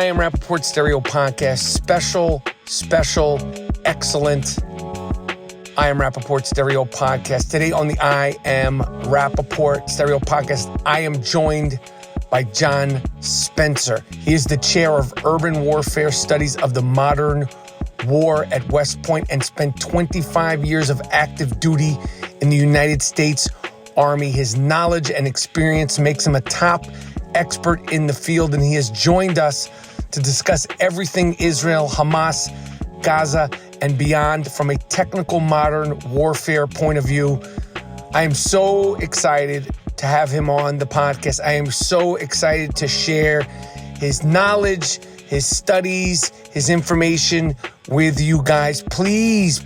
I Am Rapaport Stereo Podcast. Special, excellent I Am Rapaport Stereo Podcast. Today on the I Am Rapaport Stereo Podcast, I am joined by John Spencer. He is the chair of Urban Warfare Studies of the Modern War at West Point and spent 25 years of active duty in the United States Army. His knowledge and experience makes him a top expert in the field, and he has joined us to discuss everything Israel, Hamas, Gaza, and beyond from a technical modern warfare point of view. I am so excited to have him on the podcast. I am so excited to share his knowledge, his studies, his information with you guys. Please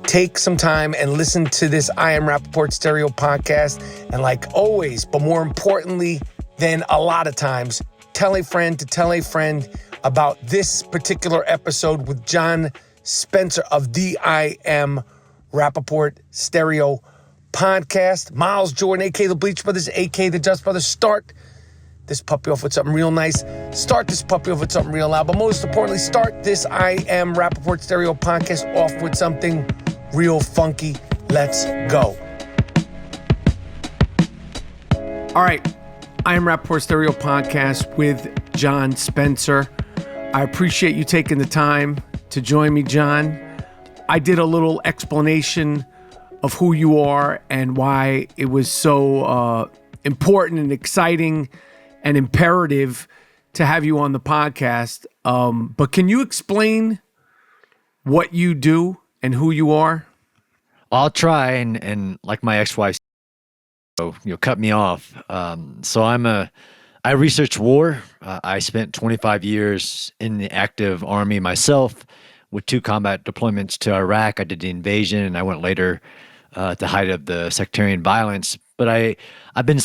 take some time and listen to this I Am Rapaport Stereo Podcast. And like always, but more importantly than a lot of times, tell a friend to tell a friend about this particular episode with John Spencer of the I Am Rapaport Stereo Podcast. Miles Jordan, a.k.a. the Bleach Brothers, a.k.a. the Just Brothers. Start this puppy off with something real nice. Start this puppy off with something real loud. But most importantly, start this I Am Rapaport Stereo Podcast off with something real funky. Let's go. All right. I Am Rapaport Stereo Podcast with John Spencer. I appreciate you taking the time to join me, John. I did a little explanation of who you are and why it was so important and exciting and imperative to have you on the podcast. But can you explain what you do and who you are? I'll try, and like my ex-wife, so you'll cut me off. So I research war. I spent 25 years in the active army myself with 2 combat deployments to Iraq. I did the invasion, and I went later at the height of the sectarian violence. But I've been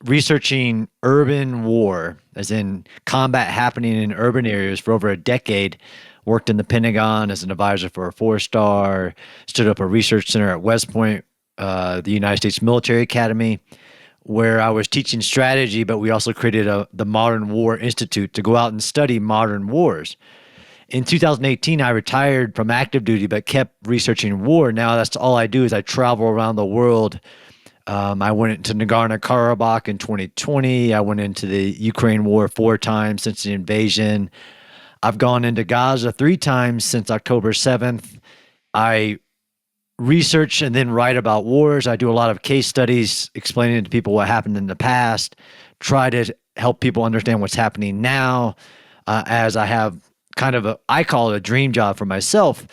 researching urban war, as in combat happening in urban areas, for over a decade. Worked in the Pentagon as an advisor for a 4-star, stood up a research center at West Point, the United States Military Academy, where I was teaching strategy, but we also created the Modern War Institute to go out and study modern wars. In 2018, I retired from active duty, but kept researching war. Now that's all I do is I travel around the world. I went into Nagorno-Karabakh in 2020. I went into the Ukraine war 4 times since the invasion. I've gone into Gaza 3 times since October 7th. I research and then write about wars. I do a lot of case studies explaining to people what happened in the past, try to help people understand what's happening now, as I have kind of I call it a dream job for myself,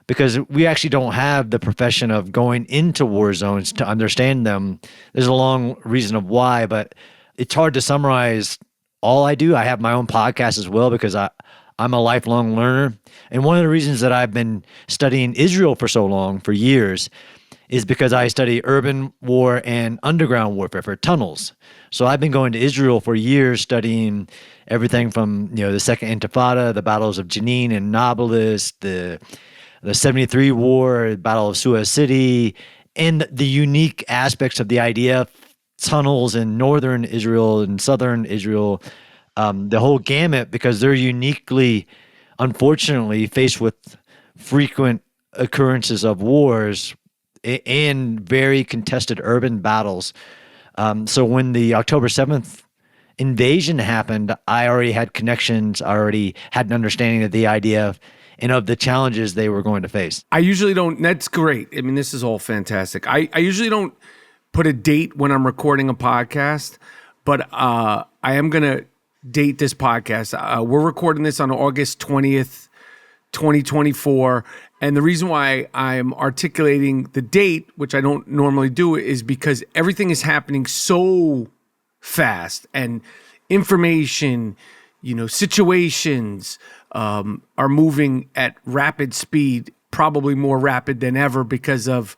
because we actually don't have the profession of going into war zones to understand them. There's a long reason of why, but it's hard to summarize all I do. I have my own podcast as well because I'm a lifelong learner. And one of the reasons that I've been studying Israel for so long, for years, is because I study urban war and underground warfare for tunnels. So I've been going to Israel for years, studying everything from the Second Intifada, the battles of Jenin and Nablus, the 73 war, the Battle of Suez City, and the unique aspects of the IDF tunnels in northern Israel and southern Israel, the whole gamut, because they're uniquely, unfortunately, faced with frequent occurrences of wars and very contested urban battles. So when the October 7th invasion happened, I already had connections, I already had an understanding of the IDF and of the challenges they were going to face. I usually don't, that's great. I mean, this is all fantastic. I usually don't put a date when I'm recording a podcast, but I am going to date this podcast. We're recording this on August 20th, 2024. And the reason why I'm articulating the date, which I don't normally do, is because everything is happening so fast, and information, situations are moving at rapid speed, probably more rapid than ever because of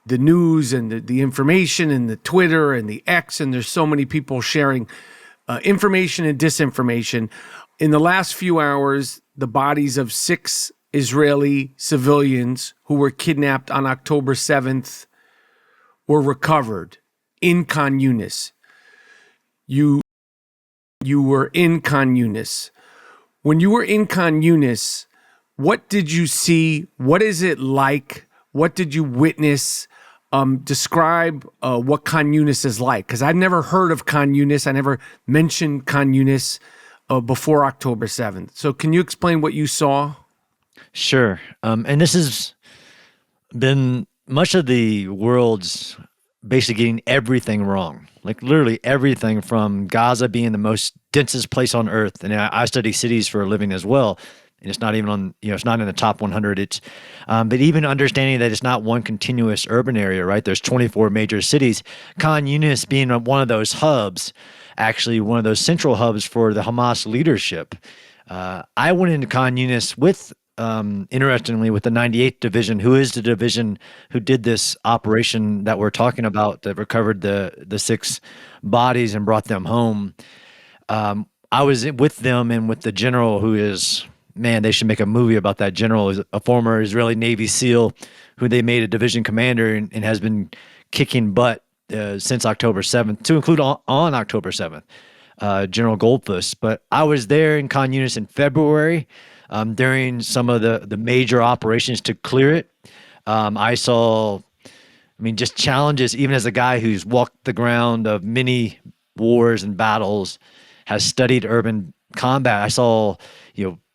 the news and the information and the Twitter and the X, and there's so many people sharing information and disinformation. In the last few hours, the bodies of 6 Israeli civilians who were kidnapped on October 7th were recovered in Khan Yunis. You were in Khan Yunis. When you were in Khan Yunis, what did you see? What is it like? What did you witness? Describe what Khan Yunis is like, because I'd never heard of Khan Yunis. I never mentioned Khan Yunis before October 7th. So can you explain what you saw? Sure. And this has been much of the world's basically getting everything wrong. Like literally everything, from Gaza being the most densest place on earth. And I study cities for a living as well. And it's not even on, it's not in the top 100. But even understanding that it's not one continuous urban area, right? There's 24 major cities. Khan Yunis being one of those hubs, actually one of those central hubs for the Hamas leadership. I went into Khan Yunis with, interestingly, with the 98th Division, who is the division who did this operation that we're talking about, that recovered the 6 bodies and brought them home. I was with them and with the general, who is, man, they should make a movie about that general. Is a former Israeli Navy SEAL who they made a division commander and has been kicking butt since October 7th, to include on October 7th, General Goldfuss. But I was there in Khan Yunis in February during some of the major operations to clear it. I saw, just challenges, even as a guy who's walked the ground of many wars and battles, has studied urban combat. I saw,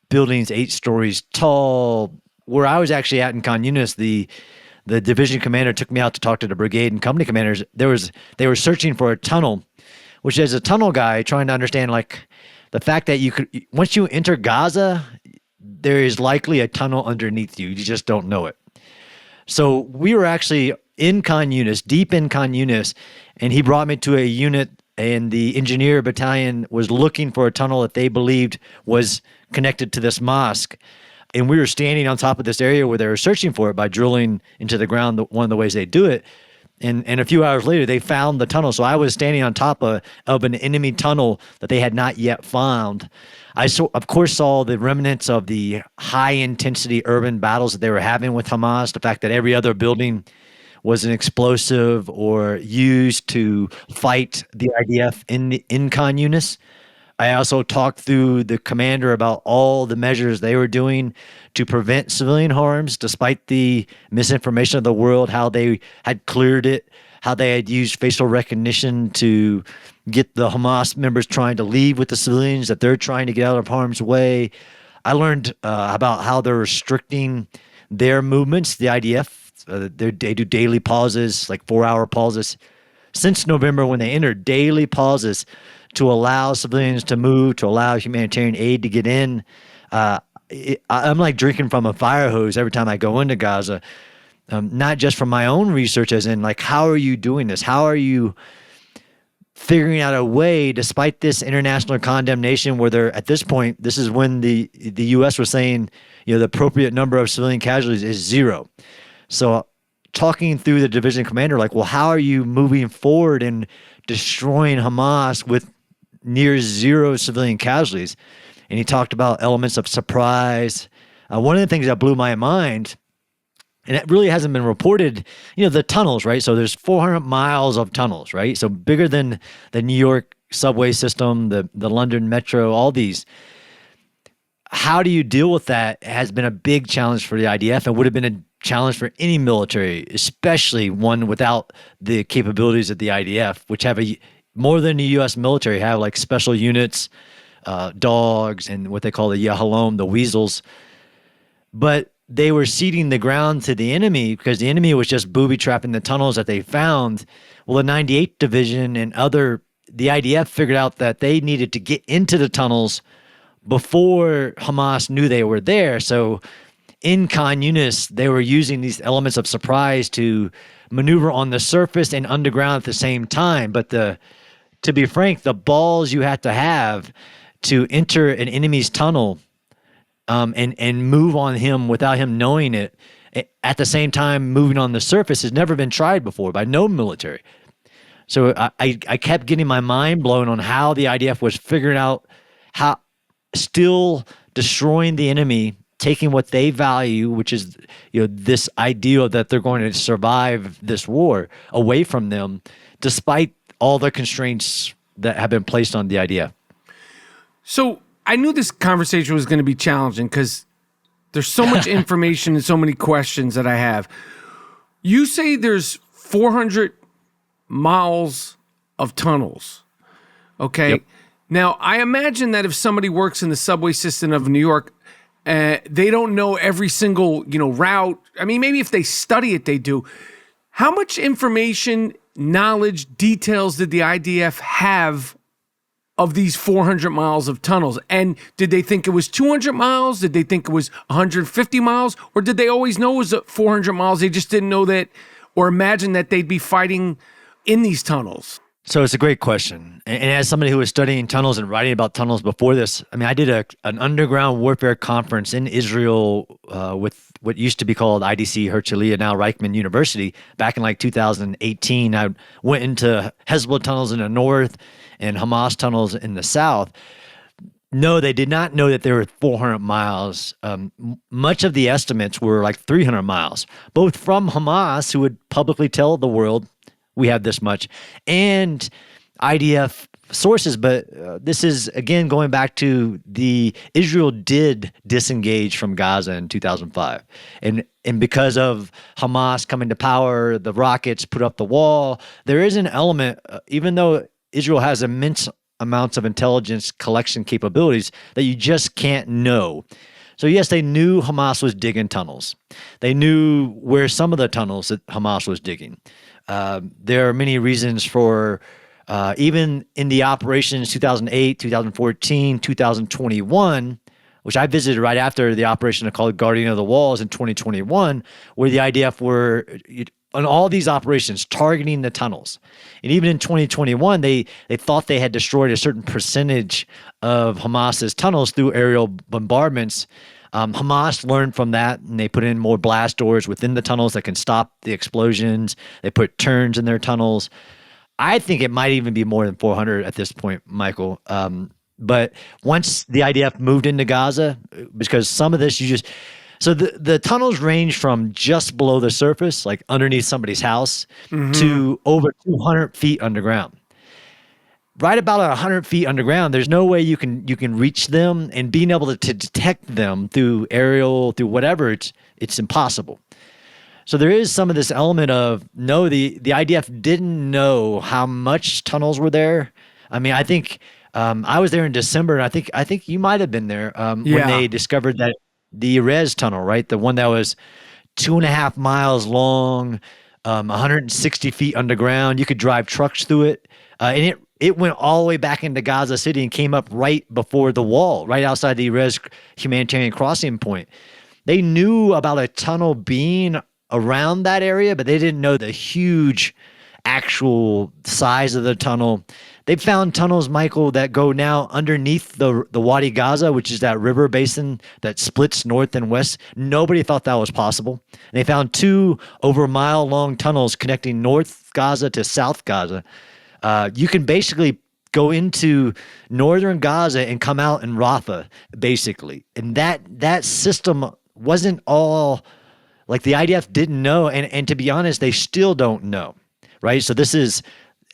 buildings 8 stories tall. Where I was actually at in Khan Yunis, the division commander took me out to talk to the brigade and company commanders. They were searching for a tunnel, which, as a tunnel guy, trying to understand, like, the fact that you could, once you enter Gaza, there is likely a tunnel underneath you. You just don't know it. So we were actually in Khan Yunis, deep in Khan Yunis, and he brought me to a unit, and the engineer battalion was looking for a tunnel that they believed was connected to this mosque. And we were standing on top of this area where they were searching for it by drilling into the ground, one of the ways they do it. And a few hours later, they found the tunnel. So I was standing on top of an enemy tunnel that they had not yet found. I, of course, saw the remnants of the high-intensity urban battles that they were having with Hamas, the fact that every other building was an explosive or used to fight the IDF in Khan Yunis. I also talked through the commander about all the measures they were doing to prevent civilian harms, despite the misinformation of the world, how they had cleared it, how they had used facial recognition to get the Hamas members trying to leave with the civilians, that they're trying to get out of harm's way. I learned about how they're restricting their movements, the IDF. They do daily pauses, like 4-hour pauses. Since November, when they entered, daily pauses to allow civilians to move, to allow humanitarian aid to get in. I'm like drinking from a fire hose every time I go into Gaza, not just from my own research, as in, like, how are you doing this? How are you figuring out a way, despite this international condemnation, where they're, at this point, this is when the U.S. was saying, the appropriate number of civilian casualties is 0. So talking through the division commander, like, well, how are you moving forward and destroying Hamas with near 0 civilian casualties? And he talked about elements of surprise. One of the things that blew my mind, and it really hasn't been reported, the tunnels, right? So there's 400 miles of tunnels, right? So bigger than the New York subway system, the London metro, all these. How do you deal with that has been a big challenge for the IDF, and would have been a challenge for any military, especially one without the capabilities of the IDF, which have more than the U.S. military have, like special units, dogs, and what they call the Yahalom, the weasels. But they were ceding the ground to the enemy because the enemy was just booby-trapping the tunnels that they found. Well, the 98th Division and the IDF figured out that they needed to get into the tunnels before Hamas knew they were there. So in Khan Yunis, they were using these elements of surprise to maneuver on the surface and underground at the same time. But to be frank, the balls you have to have to enter an enemy's tunnel and move on him without him knowing it, at the same time moving on the surface, has never been tried before by no military. So I kept getting my mind blown on how the IDF was figuring out how still destroying the enemy, taking what they value, which is this ideal that they're going to survive this war, away from them, despite all the constraints that have been placed on the IDF. So I knew this conversation was going to be challenging because there's so much information and so many questions that I have. You say there's 400 miles of tunnels. Okay. Yep. Now, I imagine that if somebody works in the subway system of New York, they don't know every single, route. I mean, maybe if they study it, they do. How much information, knowledge, details did the IDF have of these 400 miles of tunnels? And did they think it was 200 miles? Did they think it was 150 miles? Or did they always know it was 400 miles? They just didn't know that or imagine that they'd be fighting in these tunnels. So it's a great question. And as somebody who was studying tunnels and writing about tunnels before this, I mean, I did an underground warfare conference in Israel with what used to be called IDC Herzliya, now Reichman University, back in like 2018. I went into Hezbollah tunnels in the north and Hamas tunnels in the south. No, they did not know that there were 400 miles. Much of the estimates were like 300 miles, both from Hamas, who would publicly tell the world, we have this much, and IDF sources. But this is, again, going back to Israel did disengage from Gaza in 2005. And because of Hamas coming to power, the rockets put up the wall, there is an element, even though Israel has immense amounts of intelligence collection capabilities, that you just can't know. So yes, they knew Hamas was digging tunnels. They knew where some of the tunnels that Hamas was digging. There are many reasons for, even in the operations 2008, 2014, 2021, which I visited right after the operation called Guardian of the Walls in 2021, where the IDF were on all these operations targeting the tunnels. And even in 2021, they thought they had destroyed a certain percentage of Hamas's tunnels through aerial bombardments. Hamas learned from that, and they put in more blast doors within the tunnels that can stop the explosions. They put turns in their tunnels. I think it might even be more than 400 at this point, Michael. But once the IDF moved into Gaza, because some of this so the tunnels range from just below the surface, like underneath somebody's house, to over 200 feet underground. Right about 100 feet underground, there's no way you can reach them, and being able to detect them through aerial, through whatever, it's impossible. So there is some of this element of, no, the IDF didn't know how much tunnels were there. I mean, I think I was there in December, and I think you might have been there when they discovered that the Erez tunnel, right? The one that was 2.5 miles long, 160 feet underground. You could drive trucks through it. And it went all the way back into Gaza City and came up right before the wall, right outside the Erez humanitarian crossing point. They knew about a tunnel being around that area, but they didn't know the huge actual size of the tunnel. They've found tunnels, Michael, that go now underneath the Wadi Gaza, which is that river basin that splits north and west. Nobody thought that was possible. And they found 2 over a mile long tunnels connecting North Gaza to South Gaza. You can basically go into northern Gaza and come out in Rafah, basically. And that system wasn't all, like, the IDF didn't know. And to be honest, they still don't know, right? So this is,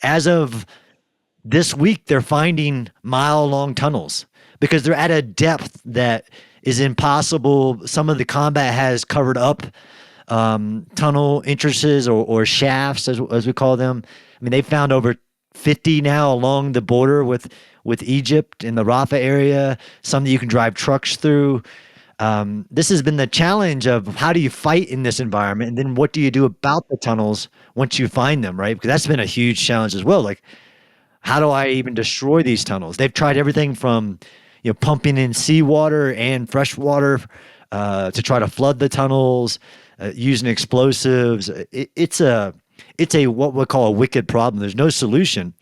as of this week, they're finding mile-long tunnels because they're at a depth that is impossible. Some of the combat has covered up tunnel entrances or shafts, as we call them. I mean, they found over 50 now along the border with Egypt in the Rafah area, some that you can drive trucks through. This has been the challenge of how do you fight in this environment, and then what do you do about the tunnels once you find them, right? Because that's been a huge challenge as well. Like, how do I even destroy these tunnels? They've tried everything from, pumping in seawater and fresh water to try to flood the tunnels, using explosives. It's a what we call a wicked problem. There's no solution.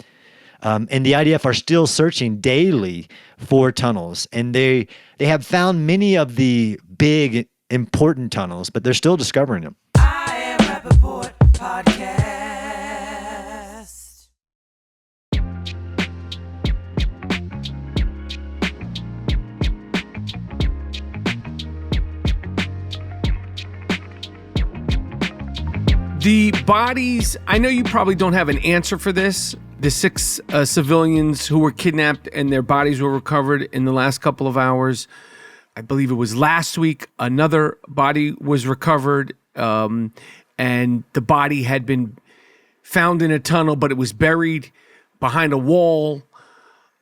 And the IDF are still searching daily for tunnels, and they have found many of the big important tunnels, but they're still discovering them. I am Rapaport Podcast. The bodies, I know you probably don't have an answer for this. the 6 civilians who were kidnapped and their bodies were recovered in the last couple of hours. I believe it was last week. Another body was recovered, and the body had been found in a tunnel, but it was buried behind a wall.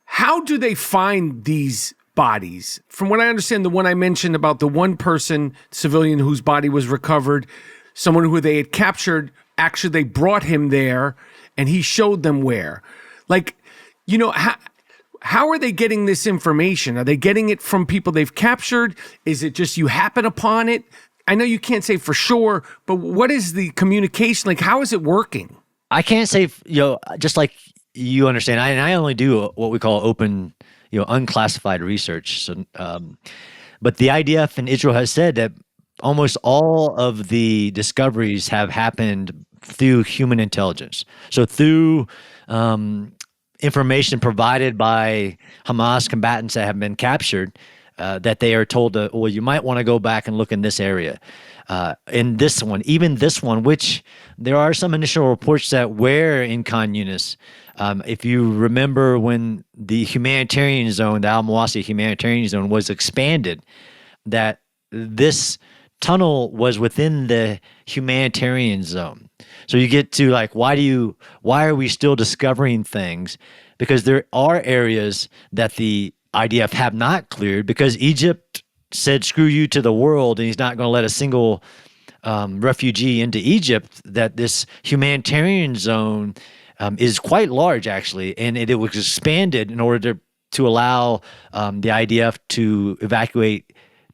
How do they find these bodies? From what I understand, the one I mentioned about the one person, civilian whose body was recovered, someone who they had captured, actually they brought him there and he showed them where. Like, you know, how are they getting this information? Are they getting it from people they've captured? Is it just you happen upon it? I know you can't say for sure, but what is the communication? Like, how is it working? I can't say, just like you understand, I only do what we call open, unclassified research. So, but the IDF and Israel has said that almost all of the discoveries have happened through human intelligence. So through information provided by Hamas combatants that have been captured, that they are told, well, you might want to go back and look in this area. In this one, even this one, which there are some initial reports that were in Khan Yunis. If you remember when the humanitarian zone, the Al-Mawasi humanitarian zone was expanded, that this tunnel was within the humanitarian zone. So you get to like, why are we still discovering things? Because there are areas that the IDF have not cleared because Egypt said, screw you to the world, and he's not going to let a single refugee into Egypt, that this humanitarian zone is quite large, actually, and it was expanded in order to allow the IDF to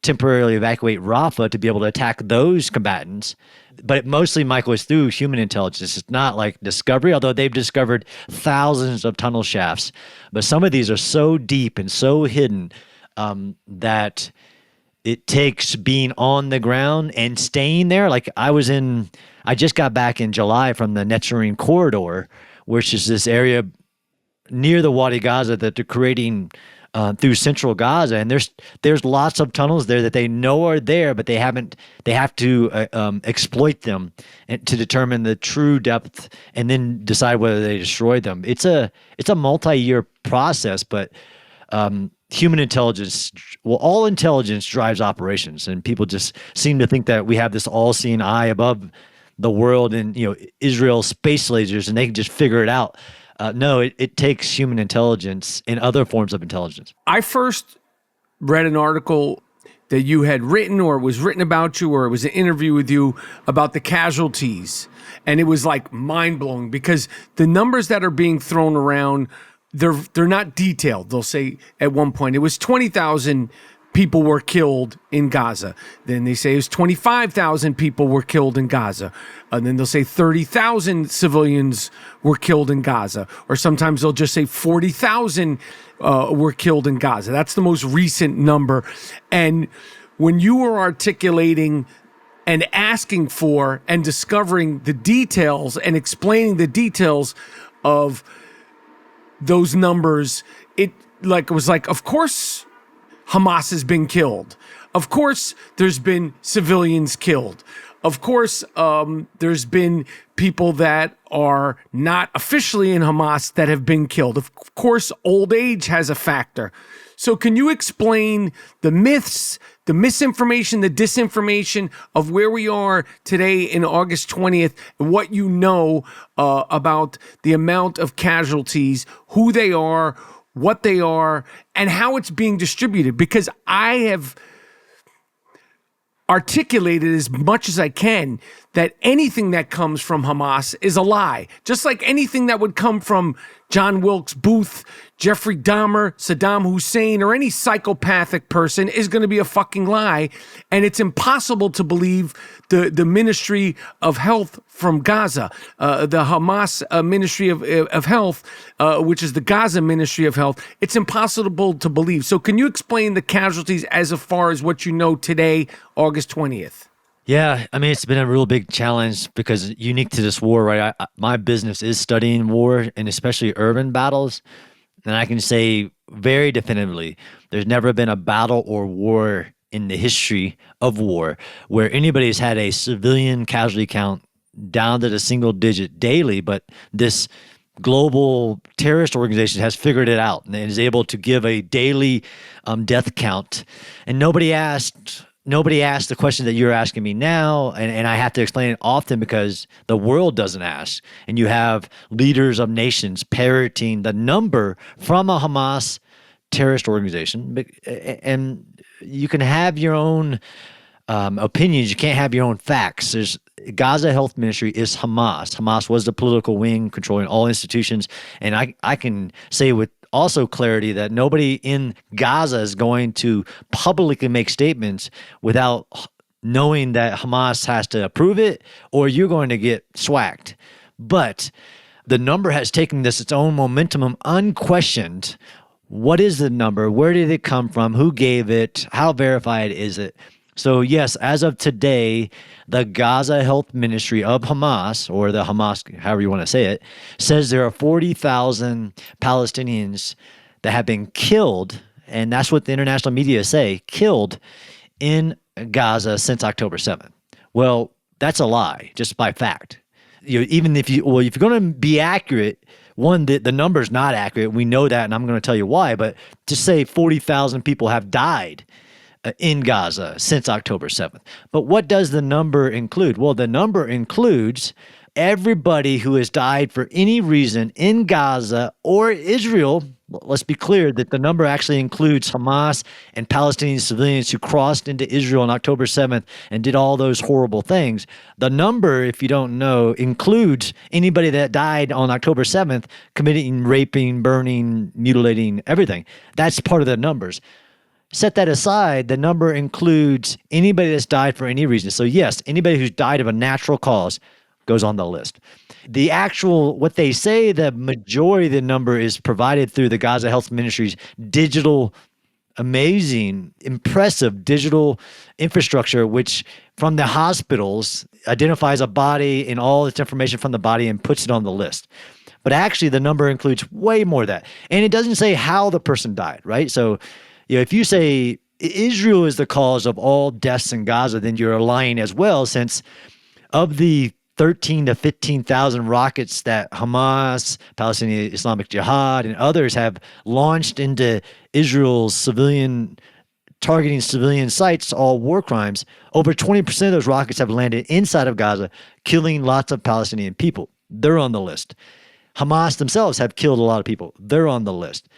temporarily evacuate Rafah to be able to attack those combatants. But mostly, Michael, is through human intelligence. It's not like discovery, although they've discovered thousands of tunnel shafts. But some of these are so deep and so hidden that it takes being on the ground and staying there. Like I just got back in July from the Netzarim corridor, which is this area near the Wadi Gaza that they're creating through central Gaza, and there's lots of tunnels there that they know are there, but they have to exploit them and to determine the true depth, and then decide whether they destroy them. It's a multi-year process, but human intelligence, all intelligence drives operations, and people just seem to think that we have this all-seeing eye above the world and Israel's space lasers, and they can just figure it out. No, it takes human intelligence and other forms of intelligence. I first read an article that you had written, or it was written about you, or it was an interview with you about the casualties. And it was like mind-blowing because the numbers that are being thrown around, they're not detailed. They'll say at one point it was 20,000 people were killed in Gaza. Then they say it was 25,000 people were killed in Gaza. And then they'll say 30,000 civilians were killed in Gaza. Or sometimes they'll just say 40,000 were killed in Gaza. That's the most recent number. And when you were articulating and asking for and discovering the details and explaining the details of those numbers, it was like, of course, Hamas has been killed. Of course, there's been civilians killed. Of course, there's been people that are not officially in Hamas that have been killed. Of course, old age has a factor. So can you explain the myths, the misinformation, the disinformation of where we are today in August 20th, and what you know about the amount of casualties, who they are, what they are, and how it's being distributed? Because I have articulated as much as I can that anything that comes from Hamas is a lie. Just like anything that would come from John Wilkes Booth, Jeffrey Dahmer, Saddam Hussein, or any psychopathic person is going to be a fucking lie. And it's impossible to believe the Ministry of Health from Gaza, the Hamas Ministry of Health, which is the Gaza Ministry of Health. It's impossible to believe. So can you explain the casualties as far as what you know today, August 20th? Yeah, I mean, it's been a real big challenge because unique to this war, right? My business is studying war and especially urban battles. And I can say very definitively, there's never been a battle or war in the history of war where anybody's had a civilian casualty count down to the single digit daily, but this global terrorist organization has figured it out and is able to give a daily death count. And nobody asked the question that you're asking me now, and I have to explain it often because the world doesn't ask. And you have leaders of nations parroting the number from a Hamas terrorist organization, and you can have your own opinions. You can't have your own facts. There's Gaza Health Ministry is Hamas. Hamas was the political wing controlling all institutions, and I can say with also clarity that nobody in Gaza is going to publicly make statements without knowing that Hamas has to approve it, or you're going to get swacked. But the number has taken this its own momentum unquestioned. What is the number? Where did it come from? Who gave it? How verified is it? So yes, as of today, the Gaza Health Ministry of Hamas, or the Hamas, however you want to say it, says there are 40,000 Palestinians that have been killed, and that's what the international media say, killed in Gaza since October 7th. Well, that's a lie, just by fact. Even if you're going to be accurate, one, the number's not accurate. We know that, and I'm going to tell you why. But to say 40,000 people have died in Gaza since October 7th. But what does the number include? Well, the number includes everybody who has died for any reason in Gaza or Israel. Let's be clear that the number actually includes Hamas and Palestinian civilians who crossed into Israel on October 7th and did all those horrible things. The number, if you don't know, includes anybody that died on October 7th committing, raping, burning, mutilating, everything. That's part of the numbers. Set that aside, the number includes anybody that's died for any reason. So yes, anybody who's died of a natural cause goes on the list. The actual, what they say, the majority of the number is provided through the Gaza Health Ministry's digital, amazing, impressive digital infrastructure, which from the hospitals identifies a body and all its information from the body and puts it on the list. But actually the number includes way more of that. And it doesn't say how the person died, right? So if you say Israel is the cause of all deaths in Gaza, then you're lying as well, since of the 13 to 15,000 rockets that Hamas, Palestinian Islamic Jihad, and others have launched into Israel's targeting civilian sites, all war crimes, over 20% of those rockets have landed inside of Gaza, killing lots of Palestinian people. They're on the list. Hamas themselves have killed a lot of people. They're on the list.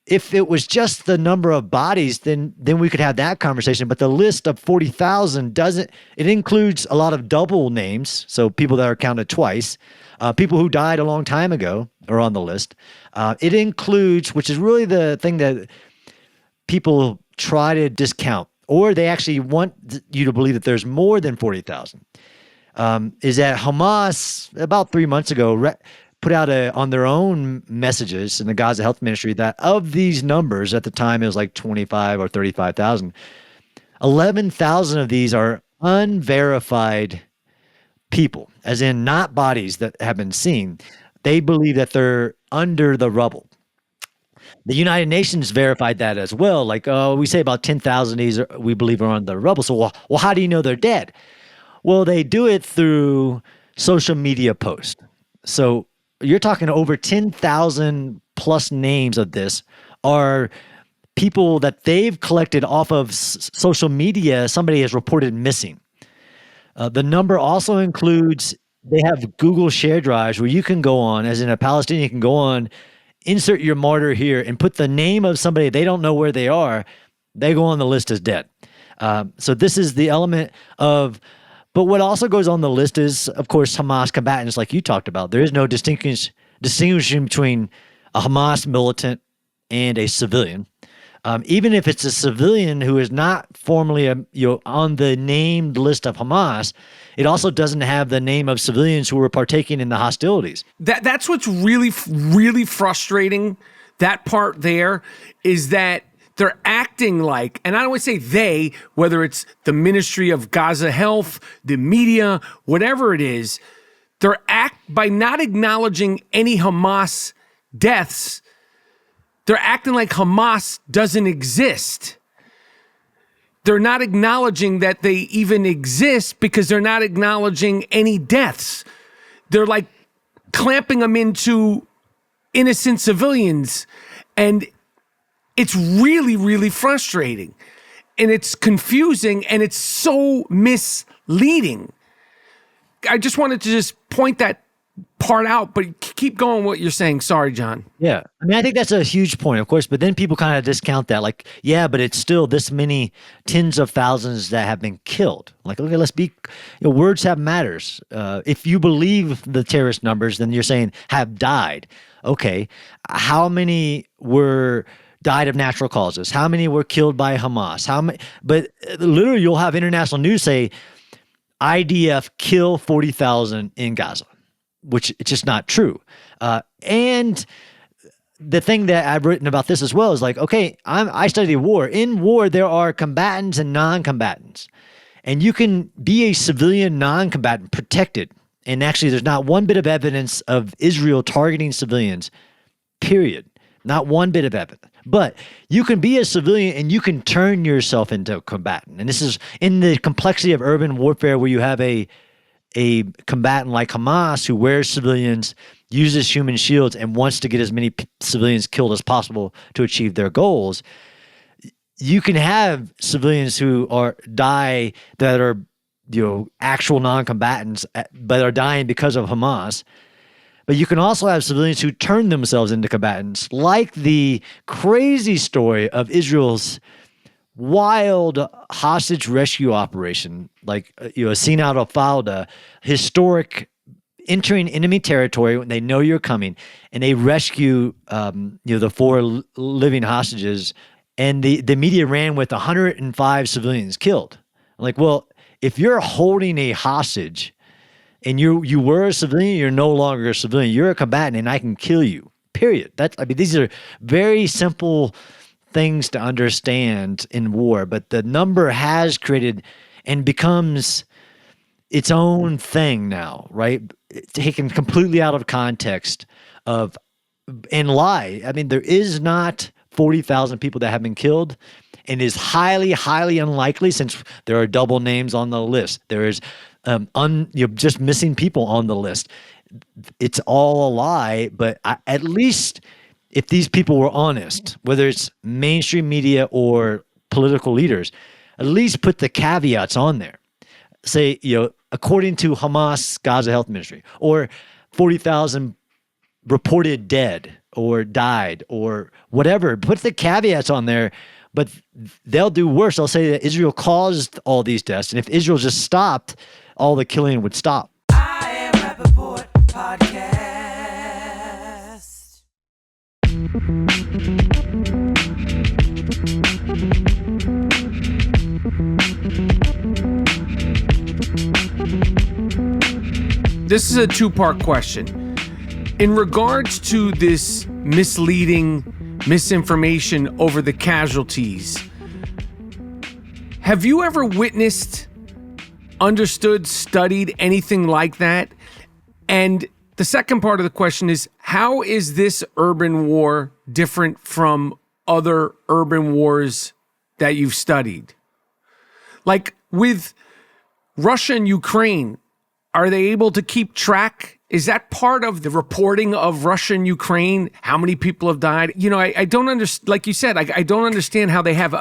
If it was just the number of bodies, then we could have that conversation. But the list of 40,000 it includes a lot of double names. So people that are counted twice, people who died a long time ago are on the list. It includes, which is really the thing that people try to discount, or they actually want you to believe that there's more than 40,000, is that Hamas about 3 months ago put out on their own messages in the Gaza Health Ministry that of these numbers, at the time it was like 25 or 35,000, 11,000 of these are unverified people, as in not bodies that have been seen. They believe that they're under the rubble. The United Nations verified that as well. Like, we say about 10,000 of these we believe are on the rubble. So, well, how do you know they're dead? Well, they do it through social media posts. So you're talking over 10,000 plus names of this are people that they've collected off of social media. Somebody has reported missing. The number also includes, they have Google share drives where you can go on, as in a Palestinian can go on, insert your martyr here and put the name of somebody they don't know where they are. They go on the list as dead. So this is the element of, but what also goes on the list is, of course, Hamas combatants, like you talked about. There is no distinguishing between a Hamas militant and a civilian. Even if it's a civilian who is not formally on the named list of Hamas, it also doesn't have the name of civilians who were partaking in the hostilities. That's what's really, really frustrating. That part there is that they're acting like, and I don't always say they, whether it's the Ministry of Gaza Health, the media, whatever it is, by not acknowledging any Hamas deaths, they're acting like Hamas doesn't exist. They're not acknowledging that they even exist because they're not acknowledging any deaths. They're like clamping them into innocent civilians. And it's really, really frustrating. And it's confusing, and it's so misleading. I just wanted to just point that part out, but keep going what you're saying. Sorry, John. Yeah. I mean, I think that's a huge point, of course, but then people kind of discount that. Like, yeah, but it's still this many tens of thousands that have been killed. Like, okay, words have matters. If you believe the terrorist numbers, then you're saying have died. Okay. How many died of natural causes? How many were killed by Hamas? How many? But literally, you'll have international news say IDF kill 40,000 in Gaza, which it's just not true. And the thing that I've written about this as well is like, okay, I study war. In war, there are combatants and non-combatants, and you can be a civilian non-combatant protected. And actually, there's not one bit of evidence of Israel targeting civilians. Period. Not one bit of evidence. But you can be a civilian and you can turn yourself into a combatant. And this is in the complexity of urban warfare, where you have a combatant like Hamas who wears civilians, uses human shields, and wants to get as many civilians killed as possible to achieve their goals. You can have civilians who die that are actual non-combatants, but are dying because of Hamas. But you can also have civilians who turn themselves into combatants, like the crazy story of Israel's wild hostage rescue operation, like a scene out of Falda, historic, entering enemy territory when they know you're coming, and they rescue the 4 living hostages, and the media ran with 105 civilians killed. Like, well, if you're holding a hostage and you were a civilian, you're no longer a civilian. You're a combatant, and I can kill you. Period. These are very simple things to understand in war, but the number has created and becomes its own thing now, right? Taken completely out of context and lie. I mean, there is not 40,000 people that have been killed, and is highly, highly unlikely, since there are double names on the list. There is just missing people on the list. It's all a lie, but at least if these people were honest, whether it's mainstream media or political leaders, at least put the caveats on there. Say, according to Hamas Gaza Health Ministry, or 40,000 reported dead or died or whatever. Put the caveats on there, but they'll do worse. They'll say that Israel caused all these deaths, and if Israel just stopped, all the killing would stop. I am Rapaport Podcast. This is a 2-part question. In regards to this misleading misinformation over the casualties, have you ever witnessed, understood, studied anything like that? And the second part of the question is, how is this urban war different from other urban wars that you've studied? Like with Russia and Ukraine, are they able to keep track? Is that part of the reporting of Russia and Ukraine? How many people have died? I don't understand. Like you said, I don't understand how they have,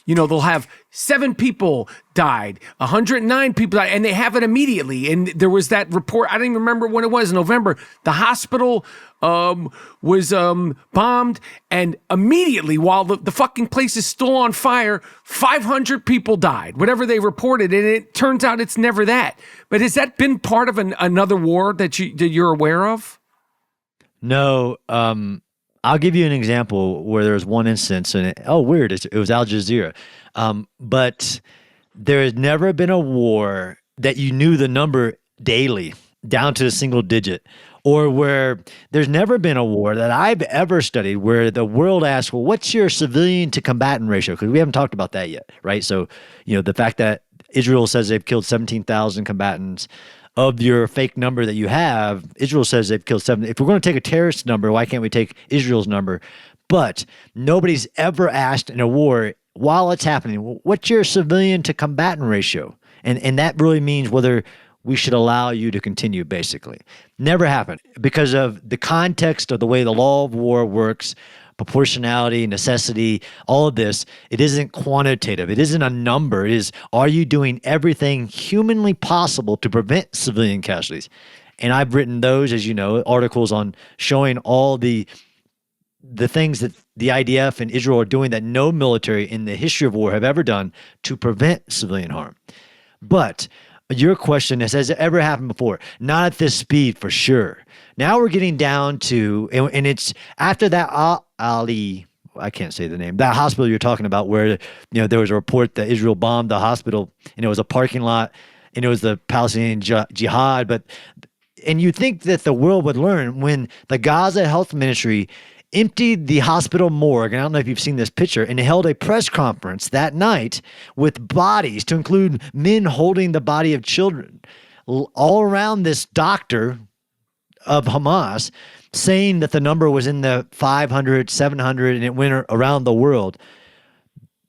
they'll have 7 people died, 109 people died, and they have it immediately. And there was that report, I don't even remember when it was, November. The hospital was bombed, and immediately, while the fucking place is still on fire, 500 people died, whatever they reported. And it turns out it's never that. But has that been part of another war that you're aware of? No. I'll give you an example where there was one instance, and weird. It was Al Jazeera. But there has never been a war that you knew the number daily down to a single digit, or where there's never been a war that I've ever studied where the world asks, well, what's your civilian to combatant ratio? Because we haven't talked about that yet, right? So, the fact that Israel says they've killed 17,000 combatants, of your fake number that you have, Israel says they've killed 7. If we're going to take a terrorist number, why can't we take Israel's number? But nobody's ever asked in a war, while it's happening, what's your civilian to combatant ratio? And that really means whether we should allow you to continue, basically. Never happened because of the context of the way the law of war works, proportionality, necessity, all of this. It isn't quantitative. It isn't a number. It is, are you doing everything humanly possible to prevent civilian casualties? And I've written those, as you know, articles on showing all the things that the IDF and Israel are doing that no military in the history of war have ever done to prevent civilian harm. But your question is, has it ever happened before? Not at this speed, for sure. Now we're getting down to, and it's after that I can't say the name, that hospital you're talking about where, there was a report that Israel bombed the hospital and it was a parking lot and it was the Palestinian jihad. And you think that the world would learn when the Gaza Health Ministry emptied the hospital morgue, and I don't know if you've seen this picture, and held a press conference that night with bodies, to include men holding the body of children, all around this doctor of Hamas, saying that the number was in the 500, 700, and it went around the world.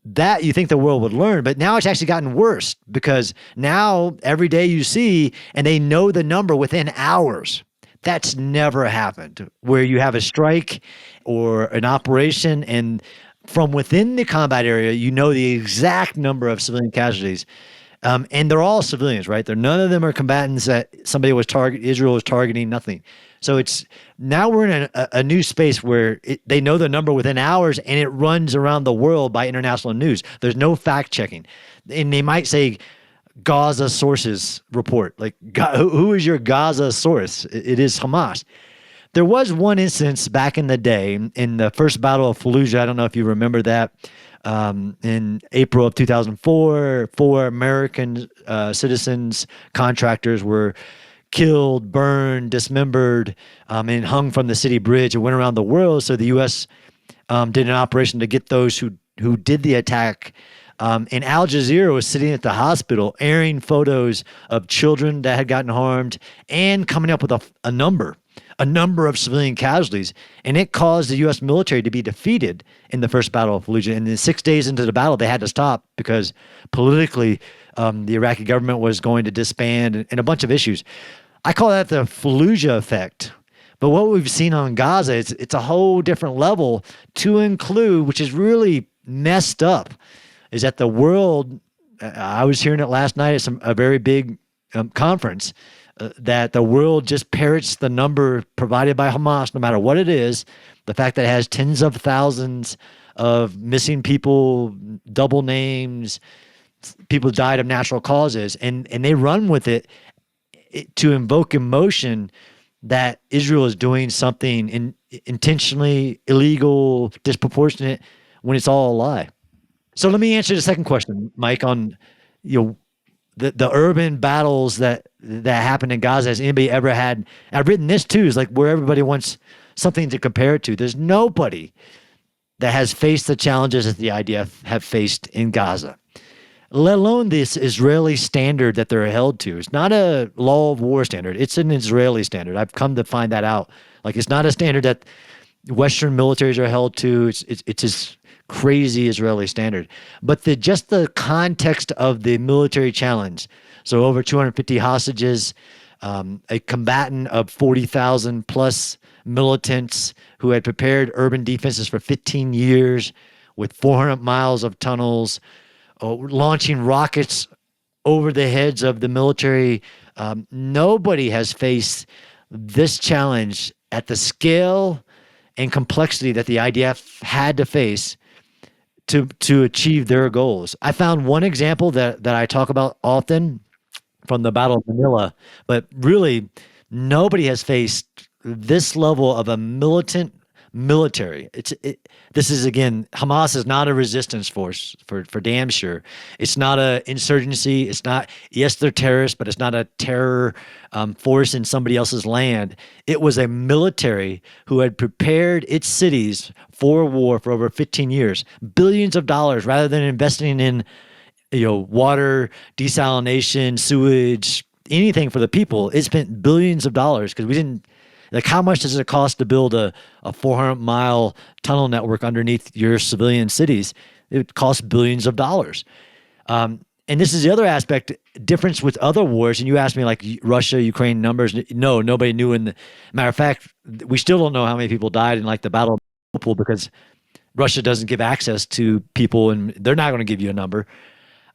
That you think the world would learn, but now it's actually gotten worse because now every day you see, and they know the number within hours. That's never happened where you have a strike or an operation and from within the combat area, you know the exact number of civilian casualties. And they're all civilians, right? None of them are combatants that Israel was targeting, nothing. So it's now we're in a new space where they know the number within hours and it runs around the world by international news. There's no fact checking. And they might say, Gaza sources report. Like, who is your Gaza source? It is Hamas. There was one instance back in the day in the first Battle of Fallujah. I don't know if you remember that. In April of 2004, 4 American citizens, contractors were killed, burned, dismembered, and hung from the city bridge. It went around the world. So the U.S. Did an operation to get those who did the attack. And Al Jazeera was sitting at the hospital airing photos of children that had gotten harmed and coming up with a number of civilian casualties. And it caused the U.S. military to be defeated in the first Battle of Fallujah. And then 6 days into the battle, they had to stop because politically the Iraqi government was going to disband and a bunch of issues. I call that the Fallujah effect. But what we've seen on Gaza, it's a whole different level to include, which is really messed up, is that the world, I was hearing it last night at a very big conference, that the world just parrots the number provided by Hamas, no matter what it is, the fact that it has tens of thousands of missing people, double names, people died of natural causes, and they run with it to invoke emotion that Israel is doing something intentionally illegal, disproportionate, when it's all a lie. So let me answer the second question, Mike, on the urban battles that happened in Gaza. Has anybody ever had? I've written this too, is like where everybody wants something to compare it to. There's nobody that has faced the challenges that the IDF have faced in Gaza, let alone this Israeli standard that they're held to. It's not a law of war standard. It's an Israeli standard. I've come to find that out. Like, it's not a standard that Western militaries are held to. It's just crazy Israeli standard. But just the context of the military challenge. So over 250 hostages, a combatant of 40,000 plus militants who had prepared urban defenses for 15 years with 400 miles of tunnels, launching rockets over the heads of the military. Nobody has faced this challenge at the scale and complexity that the IDF had to face to achieve their goals. I found one example that I talk about often from the Battle of Manila, but really nobody has faced this level of a militant military. This is, again, Hamas is not a resistance force for damn sure. It's not a insurgency. It's not, yes, they're terrorists, but it's not a terror force in somebody else's land. It was a military who had prepared its cities for war for over 15 years, billions of dollars, rather than investing in water, desalination, sewage, anything for the people. It spent billions of dollars because we didn't. Like, how much does it cost to build a 400-mile tunnel network underneath your civilian cities? It costs billions of dollars. And this is the other aspect, difference with other wars. And you asked me like Russia, Ukraine numbers. No, nobody knew. Matter of fact, we still don't know how many people died in like the Battle of Mariupol because Russia doesn't give access to people, and they're not going to give you a number.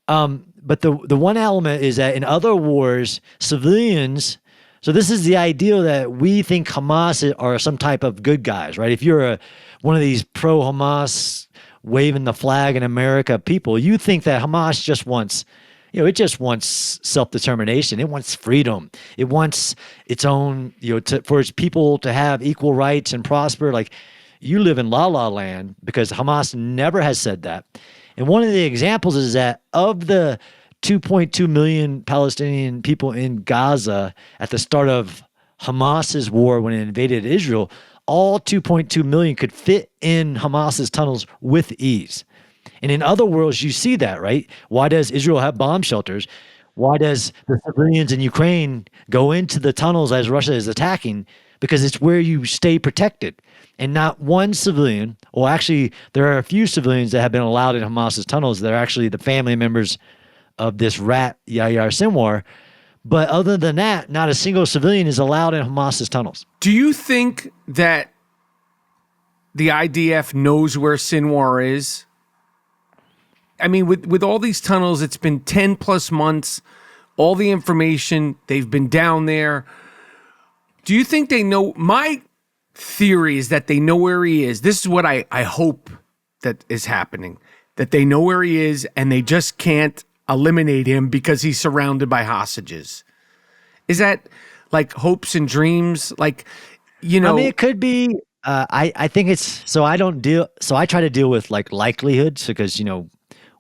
But the one element is that in other wars, civilians. So this is the ideal that we think Hamas are some type of good guys, right? If you're one of these pro Hamas waving the flag in America people, you think that Hamas just wants, it just wants self-determination. It wants freedom. It wants its own, for its people to have equal rights and prosper. Like, you live in la la land, because Hamas never has said that. And one of the examples is that of the 2.2 million Palestinian people in Gaza at the start of Hamas's war when it invaded Israel, all 2.2 million could fit in Hamas's tunnels with ease. And in other worlds, you see that, right? Why does Israel have bomb shelters? Why does the civilians in Ukraine go into the tunnels as Russia is attacking? Because it's where you stay protected. And not one civilian, well, actually, there are a few civilians that have been allowed in Hamas's tunnels that are actually the family members of this rat, Yahya Sinwar. But other than that, not a single civilian is allowed in Hamas's tunnels. Do you think that the IDF knows where Sinwar is? I mean, with all these tunnels, it's been 10 plus months, all the information, they've been down there. Do you think they know? My theory is that they know where he is. This is what I hope that is happening, that they know where he is and they just can't eliminate him because he's surrounded by hostages. Is that like hopes and dreams? Like, I mean, it could be. I think it's, so I try to deal with like likelihoods because,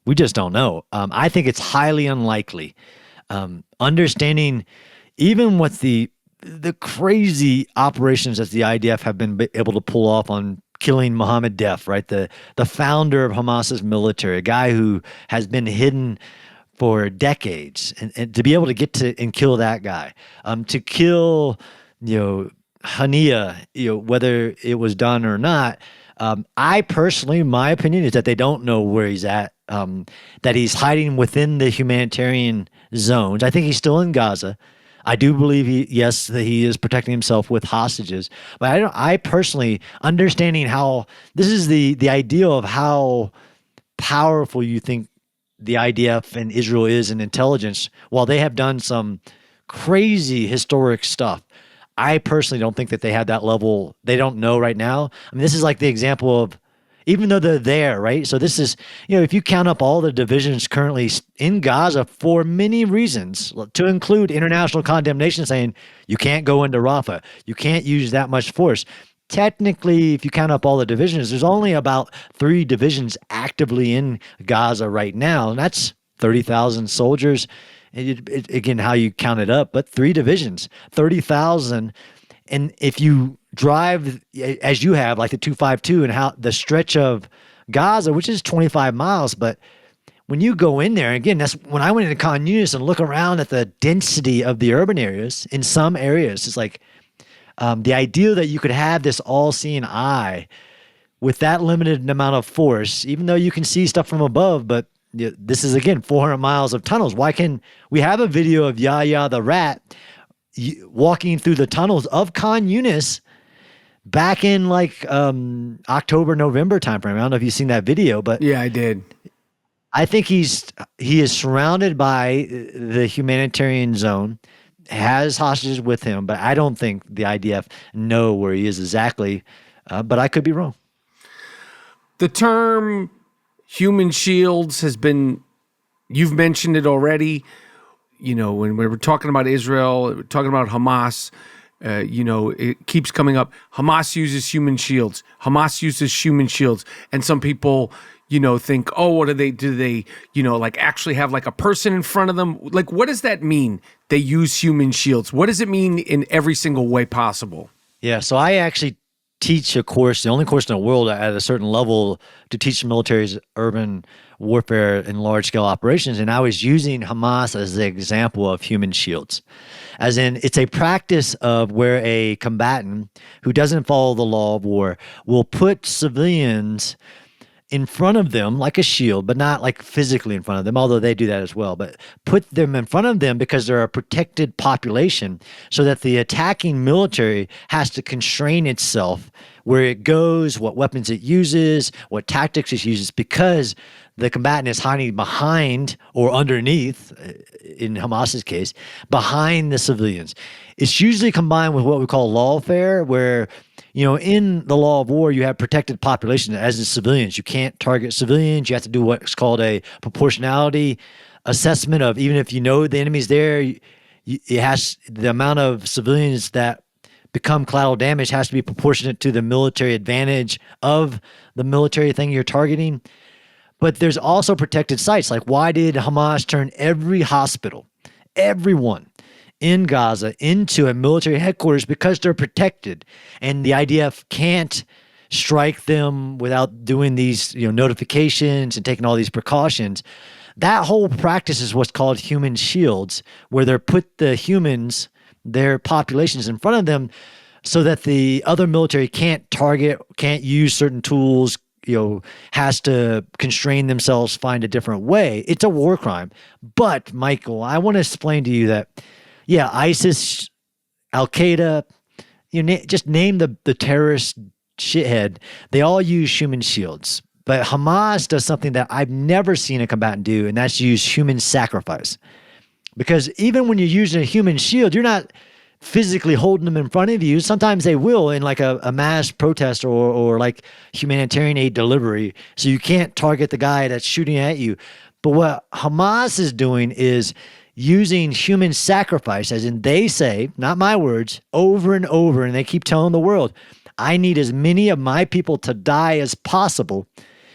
we just don't know. I think it's highly unlikely. Understanding even what the crazy operations that the IDF have been able to pull off on killing Mohammed Def, right? The founder of Hamas's military, a guy who has been hidden for decades, and to be able to get to and kill that guy, to kill, Hania, whether it was done or not. I personally, my opinion is that they don't know where he's at, that he's hiding within the humanitarian zones. I think he's still in Gaza. I do believe that he is protecting himself with hostages. But I personally, understanding how, this is the ideal of how powerful you think the IDF and Israel is in intelligence, while they have done some crazy historic stuff. I personally don't think that they have that level. They don't know right now. I mean, this is like the example of, even though they're there, right? So this is, if you count up all the divisions currently in Gaza for many reasons, to include international condemnation saying you can't go into Rafah, you can't use that much force. Technically, if you count up all the divisions, there's only about 3 divisions actively in Gaza right now, and that's 30,000 soldiers. Again, how you count it up, but 3 divisions, 30,000. And if you drive, as you have, like the 252 and how the stretch of Gaza, which is 25 miles, but when you go in there, again, that's when I went into Khan Yunis and look around at the density of the urban areas. In some areas, it's like the idea that you could have this all-seeing eye with that limited amount of force, even though you can see stuff from above, but this is, again, 400 miles of tunnels. Why can we have a video of Yahya the rat walking through the tunnels of Khan Yunis back in like October, November timeframe? I don't know if you've seen that video, but yeah, I did. I think he is surrounded by the humanitarian zone, has hostages with him, but I don't think the IDF know where he is exactly. But I could be wrong. The term human shields has been, you've mentioned it already. When we were talking about Israel, talking about Hamas, it keeps coming up. Hamas uses human shields. Hamas uses human shields. And some people, think, oh, what do they, like actually have like a person in front of them? Like, what does that mean? They use human shields. What does it mean in every single way possible? Yeah. So I actually teach a course, the only course in the world at a certain level to teach militaries urban warfare and large-scale operations, and I was using Hamas as the example of human shields. As in, it's a practice of where a combatant who doesn't follow the law of war will put civilians in front of them like a shield, but not like physically in front of them, although they do that as well. But put them in front of them because they're a protected population so that the attacking military has to constrain itself where it goes, what weapons it uses, what tactics it uses, because the combatant is hiding behind or underneath, in Hamas's case, behind the civilians. It's usually combined with what we call lawfare, where, in the law of war, you have protected population as in civilians. You can't target civilians. You have to do what's called a proportionality assessment of, even if you know the enemy's there, it has the amount of civilians that become collateral damage has to be proportionate to the military advantage of the military thing you're targeting. But there's also protected sites. Like, why did Hamas turn every hospital, everyone in Gaza, into a military headquarters? Because they're protected. And the IDF can't strike them without doing these notifications and taking all these precautions. That whole practice is what's called human shields, where they put the humans, their populations, in front of them so that the other military can't target, can't use certain tools, has to constrain themselves, find a different way. It's a war crime. But, Michael, I want to explain to you that, ISIS, Al-Qaeda, just name the terrorist shithead, they all use human shields. But Hamas does something that I've never seen a combatant do, and that's use human sacrifice. Because even when you're using a human shield, you're not physically holding them in front of you. Sometimes they will in like a mass protest or like humanitarian aid delivery. So you can't target the guy that's shooting at you. But what Hamas is doing is using human sacrifice, as in they say, not my words, over and over, and they keep telling the world, I need as many of my people to die as possible.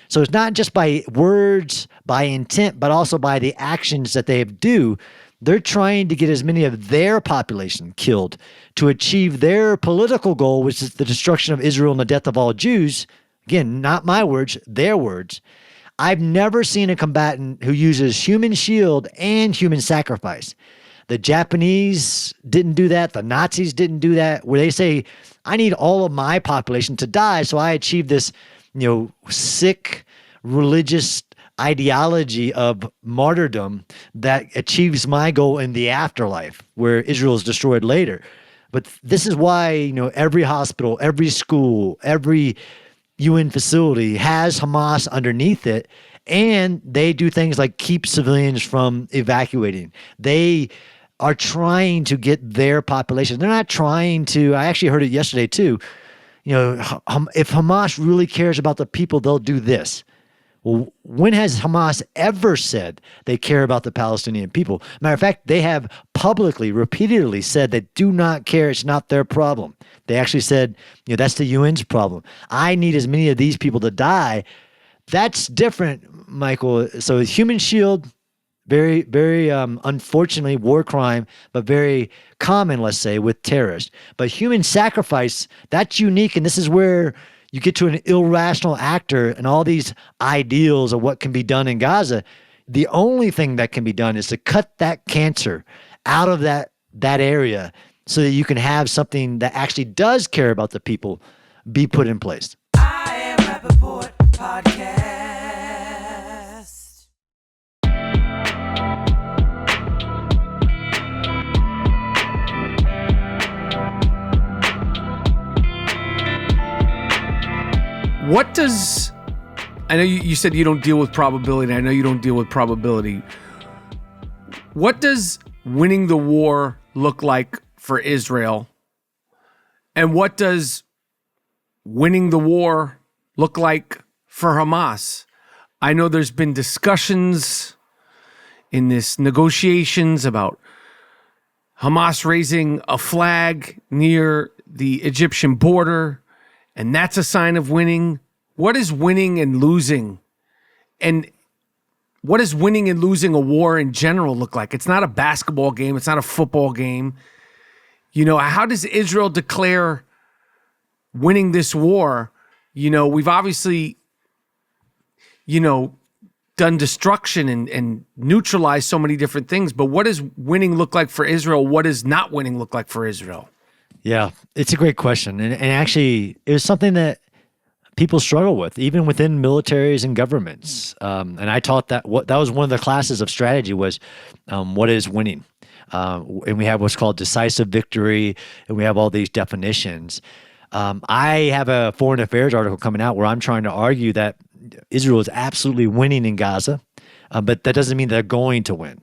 So it's not just by words, by intent, but also by the actions that they do. They're trying to get as many of their population killed to achieve their political goal, which is the destruction of Israel and the death of all Jews. Again, not my words, their words. I've never seen a combatant who uses human shield and human sacrifice. The Japanese didn't do that. The Nazis didn't do that, where they say, I need all of my population to die so I achieve this, sick religious ideology of martyrdom that achieves my goal in the afterlife, where Israel is destroyed later. But this is why, every hospital, every school, every UN facility has Hamas underneath it, and they do things like keep civilians from evacuating. They are trying to get their population. They're not trying to, I actually heard it yesterday too, if Hamas really cares about the people, they'll do this. Well, when has Hamas ever said they care about the Palestinian people? Matter of fact, they have publicly, repeatedly said they do not care. It's not their problem. They actually said, that's the UN's problem. I need as many of these people to die. That's different, Michael. So human shield, very, very unfortunately war crime, but very common, let's say, with terrorists. But human sacrifice, that's unique, and this is where you get to an irrational actor and all these ideals of what can be done in Gaza. The only thing that can be done is to cut that cancer out of that area so that you can have something that actually does care about the people be put in place. I am Rapaport Podcast. What does, I know you said you don't deal with probability, and I know you don't deal with probability. What does winning the war look like for Israel? And what does winning the war look like for Hamas? I know there's been discussions in this negotiations about Hamas raising a flag near the Egyptian border, and that's a sign of winning. What is winning and losing? And what does winning and losing a war in general look like? It's not a basketball game. It's not a football game. How does Israel declare winning this war? We've obviously, done destruction and neutralized so many different things, but what does winning look like for Israel? What does not winning look like for Israel? Yeah, it's a great question. And actually, it was something that people struggle with, even within militaries and governments. And I taught that that was one of the classes of strategy was what is winning. And we have what's called decisive victory, and we have all these definitions. I have a foreign affairs article coming out where I'm trying to argue that Israel is absolutely winning in Gaza, but that doesn't mean they're going to win.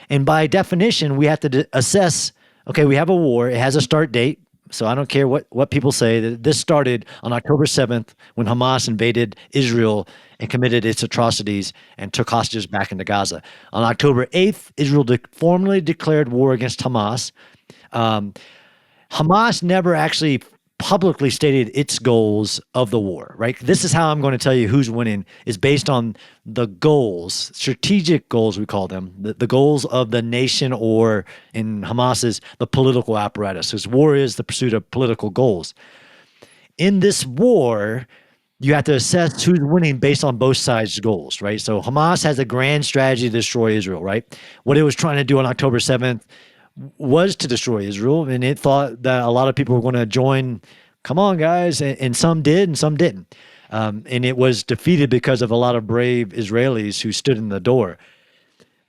And by definition, we have to assess, okay, we have a war. It has a start date. So I don't care what people say. That this started on October 7th when Hamas invaded Israel and committed its atrocities and took hostages back into Gaza. On October 8th, Israel formally declared war against Hamas. Hamas never actually publicly stated its goals of the war, right? This is how I'm going to tell you who's winning is based on the goals, strategic goals, we call them, the goals of the nation, or in Hamas's, the political apparatus. Because war is the pursuit of political goals. In this war, you have to assess who's winning based on both sides' goals, right? So Hamas has a grand strategy to destroy Israel, right? What it was trying to do on October 7th was to destroy Israel, and it thought that a lot of people were going to join. Come on, guys, and some did, and some didn't. And it was defeated because of a lot of brave Israelis who stood in the door.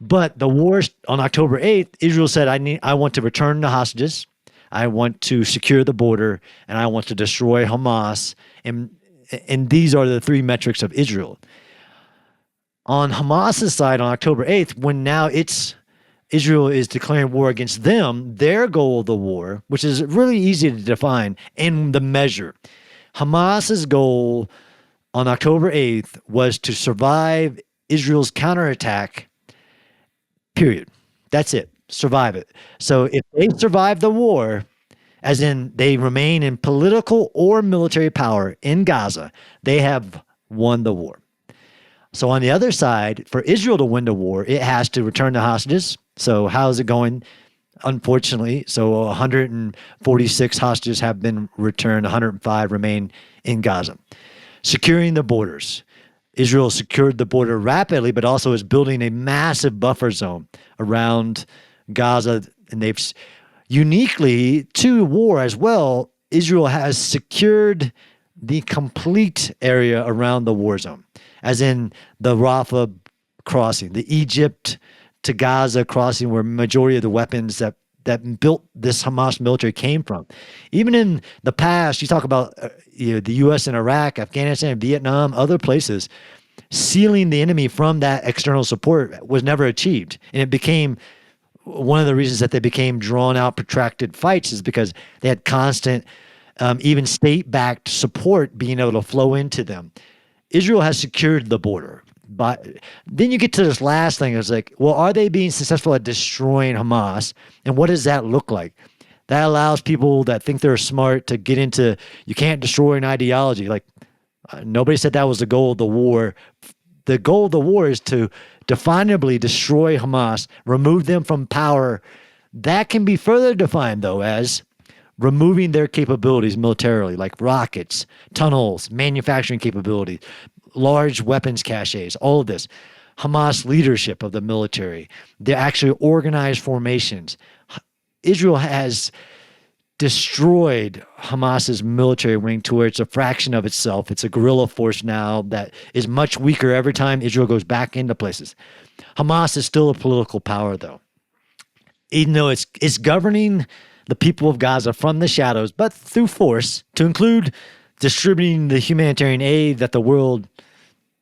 But the war on October 8th, Israel said, I want to return the hostages, I want to secure the border, and I want to destroy Hamas. And these are the three metrics of Israel. On Hamas's side, on October 8th, when now Israel is declaring war against them, their goal of the war, which is really easy to define, and the measure. Hamas's goal on October 8th was to survive Israel's counterattack, period. That's it. Survive it. So if they survive the war, as in they remain in political or military power in Gaza, they have won the war. So on the other side, for Israel to win the war, it has to return the hostages. So how's it going? Unfortunately, so 146 hostages have been returned, 105 remain in Gaza. Securing the borders. Israel secured the border rapidly, but also is building a massive buffer zone around Gaza. And they've uniquely to war as well, Israel has secured the complete area around the war zone, as in the Rafah crossing, the Egypt to Gaza crossing, where majority of the weapons that built this Hamas military came from. Even in the past, you talk about the U.S. and Iraq, Afghanistan, Vietnam, other places, sealing the enemy from that external support was never achieved. And it became one of the reasons that they became drawn out, protracted fights is because they had constant, even state-backed support being able to flow into them. Israel has secured the border. But then you get to this last thing. It's like, well, are they being successful at destroying Hamas? And what does that look like? That allows people that think they're smart to get into, you can't destroy an ideology. Like, nobody said that was the goal of the war. The goal of the war is to definably destroy Hamas, remove them from power. That can be further defined, though, as removing their capabilities militarily, like rockets, tunnels, manufacturing capabilities, large weapons caches, all of this. Hamas leadership of the military, the actually organized formations. Israel has destroyed Hamas's military wing to where it's a fraction of itself. It's a guerrilla force now that is much weaker every time Israel goes back into places. Hamas is still a political power, though. Even though it's governing the people of Gaza from the shadows, but through force, to include distributing the humanitarian aid that the world,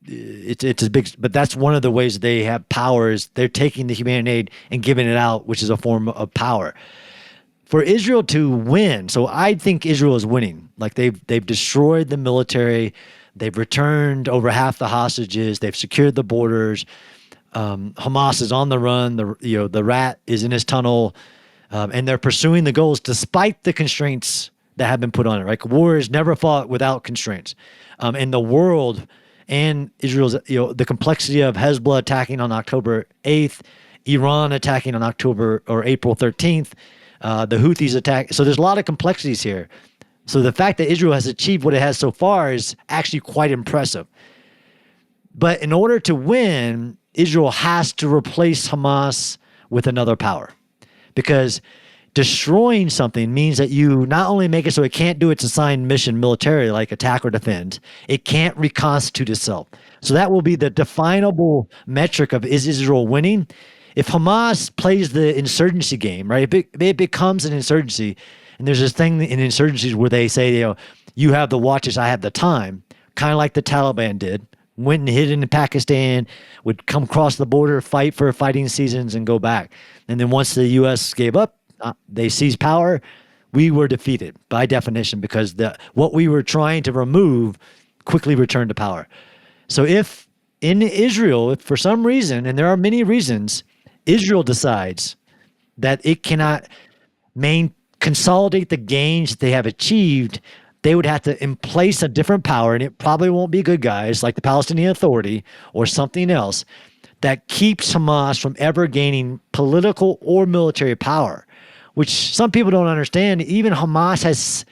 it's a big, but that's one of the ways they have power is they're taking the humanitarian aid and giving it out, which is a form of power. For Israel to win, so I think Israel is winning. Like they've destroyed the military, they've returned over half the hostages, they've secured the borders. Hamas is on the run. The rat is in his tunnel, and they're pursuing the goals despite the constraints that have been put on it. Right, war is never fought without constraints. In the world and Israel's, the complexity of Hezbollah attacking on October 8th, Iran attacking on April 13th. The Houthis attack. So there's a lot of complexities here. So the fact that Israel has achieved what it has so far is actually quite impressive. But in order to win, Israel has to replace Hamas with another power. Because Destroying something means that you not only make it so it can't do its assigned mission militarily, like attack or defend, it can't reconstitute itself. So that will be the definable metric of is Israel winning. If Hamas plays the insurgency game, right, it becomes an insurgency. And there's this thing in insurgencies where they say, you have the watches, I have the time, kind of like the Taliban did. Went and hid in Pakistan, would come across the border, fight for fighting seasons, and go back. And then once the U.S. gave up, they seized power. We were defeated by definition because what we were trying to remove quickly returned to power. So if in Israel, if for some reason, and there are many reasons, Israel decides that it cannot consolidate the gains that they have achieved, they would have to emplace a different power, and it probably won't be good guys like the Palestinian Authority or something else that keeps Hamas from ever gaining political or military power, which some people don't understand. Even Hamas has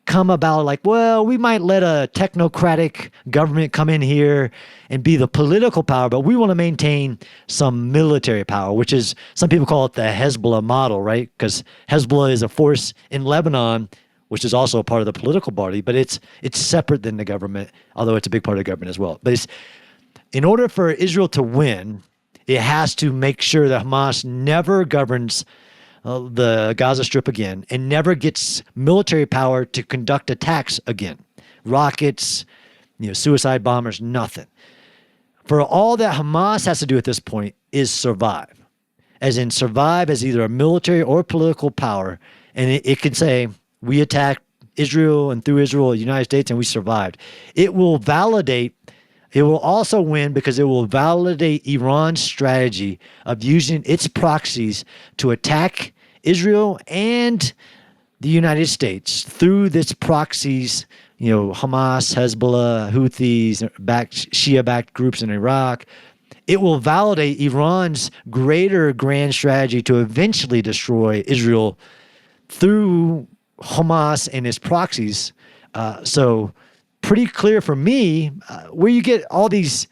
come about like, well, we might let a technocratic government come in here and be the political power, but we want to maintain some military power, which is, some people call it the Hezbollah model, right? Because Hezbollah is a force in Lebanon, which is also a part of the political party, but it's separate than the government, although it's a big part of the government as well. But in order for Israel to win, it has to make sure that Hamas never governs the Gaza Strip again and never gets military power to conduct attacks again. Rockets, suicide bombers, nothing. For all that Hamas has to do at this point is survive, as in survive as either a military or political power. And it can say, we attacked Israel, and through Israel, the United States, and we survived. It will also win because it will validate Iran's strategy of using its proxies to attack Israel and the United States through this proxies, Hamas, Hezbollah, Houthis, Shia-backed groups in Iraq. It will validate Iran's greater grand strategy to eventually destroy Israel through Hamas and its proxies. So pretty clear for me, where you get all these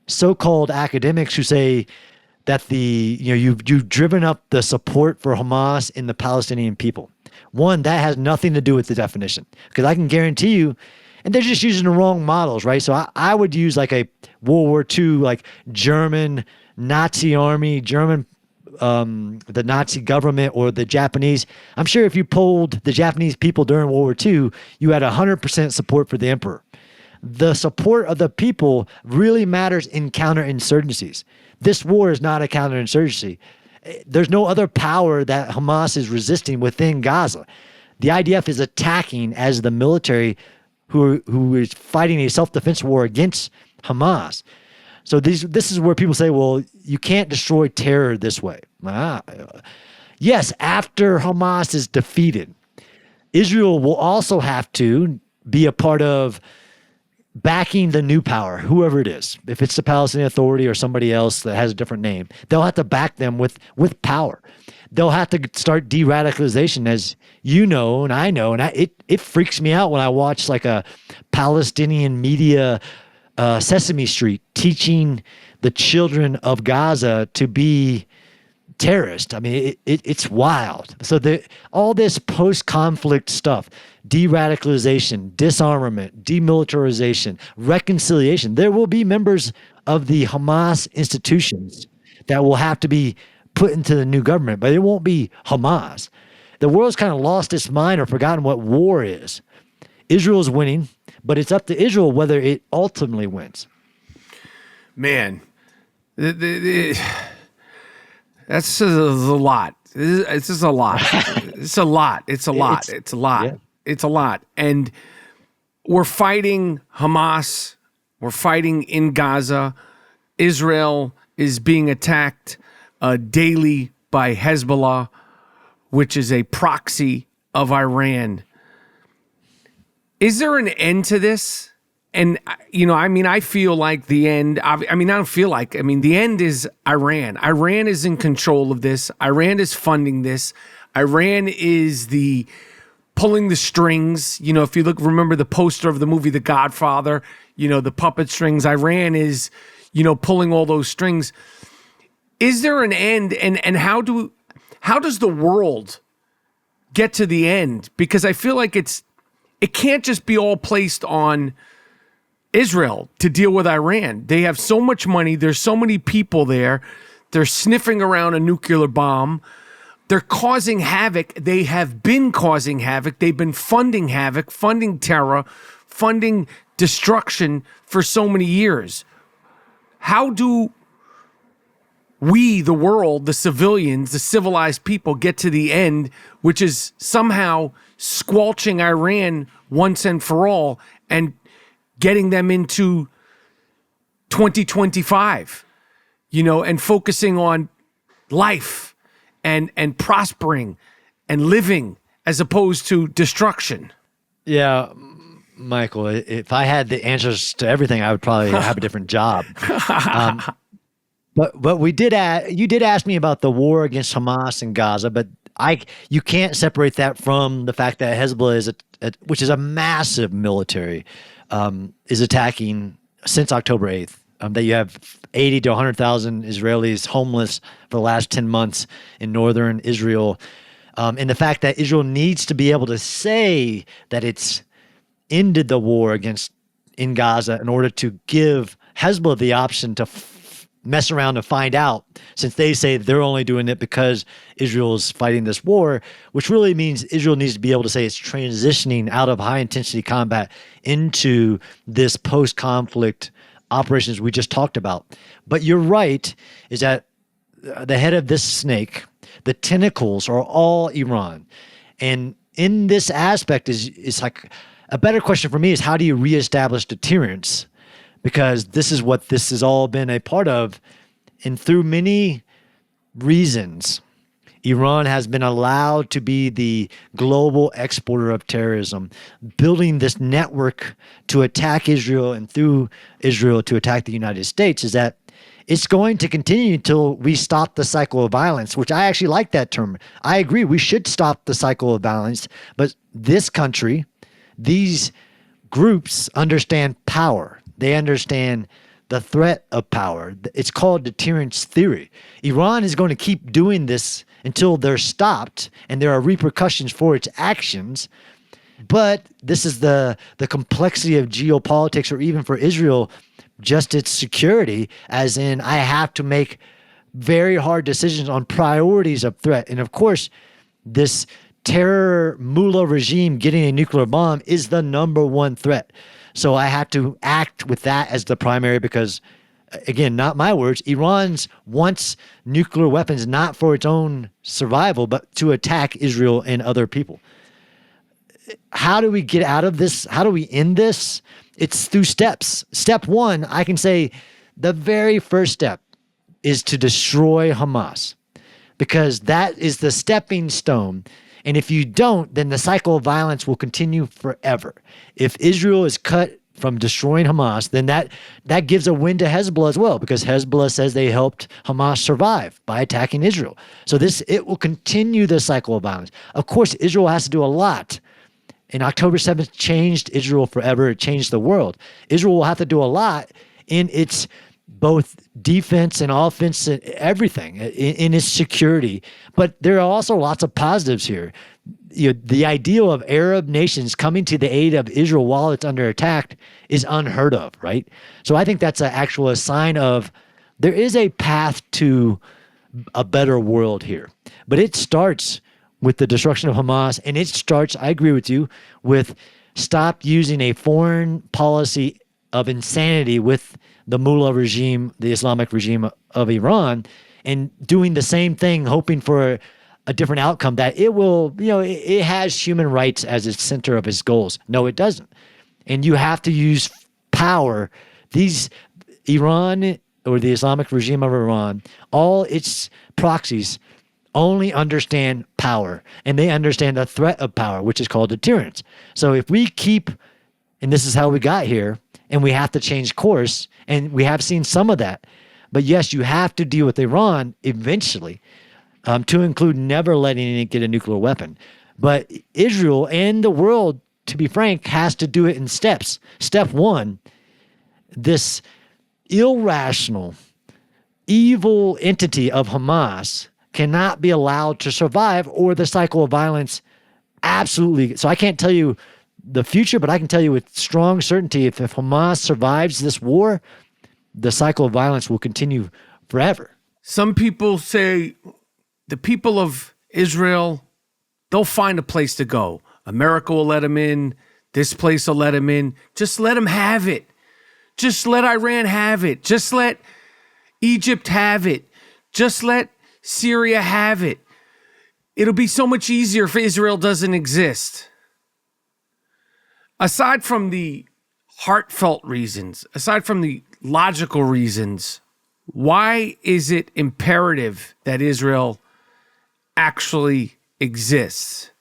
so-called academics who say that you've driven up the support for Hamas in the Palestinian people. One, that has nothing to do with the definition, because I can guarantee you, and they're just using the wrong models, right? So I would use like a World War II, like German Nazi army, the Nazi government, or the Japanese. I'm sure if you polled the Japanese people during World War II, you had 100% support for the emperor. The support of the people really matters in counterinsurgencies. This war is not a counterinsurgency. There's no other power that Hamas is resisting within Gaza. The IDF is attacking as the military who is fighting a self-defense war against Hamas. So this is where people say, well, you can't destroy terror this way. Yes, after Hamas is defeated, Israel will also have to be a part of backing the new power, whoever it is. If it's the Palestinian Authority or somebody else that has a different name, they'll have to back them with power. They'll have to start de-radicalization, as you know, and I know, and it freaks me out when I watch like a Palestinian media Sesame Street teaching the children of Gaza to be terrorists. I mean, it's wild. So all this post-conflict stuff, de-radicalization, disarmament, demilitarization, reconciliation, there will be members of the Hamas institutions that will have to be put into the new government, but it won't be Hamas. The world's kind of lost its mind or forgotten what war is. Israel's winning, but it's up to Israel whether it ultimately wins. Man, that's just a lot. It's just a lot. It's a lot. It's a lot. It's a lot. Yeah. It's a lot. And we're fighting Hamas. We're fighting in Gaza. Israel is being attacked daily by Hezbollah, which is a proxy of Iran. Is there an end to this? And, I feel like the end, the end is Iran. Iran is in control of this. Iran is funding this. Iran is pulling the strings. If you remember the poster of the movie The Godfather, the puppet strings. Iran is, pulling all those strings. Is there an end? And how does the world get to the end? Because I feel like it can't just be all placed on Israel to deal with Iran. They have so much money. There's so many people there. They're sniffing around a nuclear bomb. They're causing havoc. They have been causing havoc. They've been funding havoc, funding terror, funding destruction for so many years. How do we, the world, the civilians, the civilized people, get to the end, which is somehow squelching Iran once and for all and getting them into 2025, and focusing on life and prospering and living as opposed to destruction? Yeah, Michael, if I had the answers to everything, I would probably have a different job. But you did ask me about the war against Hamas in Gaza, but you can't separate that from the fact that Hezbollah which is a massive military, is attacking since October 8th. That you have 80 to 100,000 Israelis homeless for the last 10 months in northern Israel. And the fact that Israel needs to be able to say that it's ended the war in Gaza in order to give Hezbollah the option to mess around and find out, since they say they're only doing it because Israel's fighting this war, which really means Israel needs to be able to say it's transitioning out of high-intensity combat into this post-conflict operations we just talked about. But you're right, is that the head of this snake, the tentacles are all Iran. And in this aspect is like a better question for me is how do you reestablish deterrence? Because this is what this has all been a part of. And through many reasons, Iran has been allowed to be the global exporter of terrorism, building this network to attack Israel and through Israel to attack the United States, is that it's going to continue until we stop the cycle of violence, which I actually like that term. I agree, we should stop the cycle of violence, but this country, these groups understand power. They understand the threat of power. It's called deterrence theory. Iran is going to keep doing this until they're stopped and there are repercussions for its actions. But this is the complexity of geopolitics, or even for Israel, just its security, as in I have to make very hard decisions on priorities of threat. And of course, this terror mullah regime getting a nuclear bomb is the number one threat. So I have to act with that as the primary because, again, not my words, Iran wants nuclear weapons not for its own survival, but to attack Israel and other people. How do we get out of this? How do we end this? It's through steps. Step one, I can say the very first step is to destroy Hamas, because that is the stepping stone. And if you don't, then the cycle of violence will continue forever. If Israel is cut from destroying Hamas, then that gives a win to Hezbollah as well, because Hezbollah says they helped Hamas survive by attacking Israel. So it will continue the cycle of violence. Of course, Israel has to do a lot. And October 7th changed Israel forever. It changed the world. Israel will have to do a lot in its both defense and offense and everything, in its security. But there are also lots of positives here. The ideal of Arab nations coming to the aid of Israel while it's under attack is unheard of, right? So I think that's a sign of there is a path to a better world here. But it starts with the destruction of Hamas, and it starts, I agree with you, with stop using a foreign policy of insanity with the mullah regime, the Islamic regime of Iran, and doing the same thing, hoping for a different outcome, that it will, it has human rights as its center of its goals. No, it doesn't. And you have to use power. Iran, or the Islamic regime of Iran, all its proxies only understand power, and they understand the threat of power, which is called deterrence. So if we keep, and this is how we got here, and we have to change course, and we have seen some of that. But yes, you have to deal with Iran eventually, to include never letting it get a nuclear weapon. But Israel and the world, to be frank, has to do it in steps. Step one, this irrational, evil entity of Hamas cannot be allowed to survive, or the cycle of violence absolutely. So I can't tell you the future, but I can tell you with strong certainty, if Hamas survives this war, the cycle of violence will continue forever. Some people say the people of Israel, they'll find a place to go. America will let them in. This place will let them in. Just let them have it. Just let Iran have it. Just let Egypt have it. Just let Syria have it. It'll be so much easier if Israel doesn't exist. Aside from the heartfelt reasons, aside from the logical reasons, why is it imperative that Israel actually exists?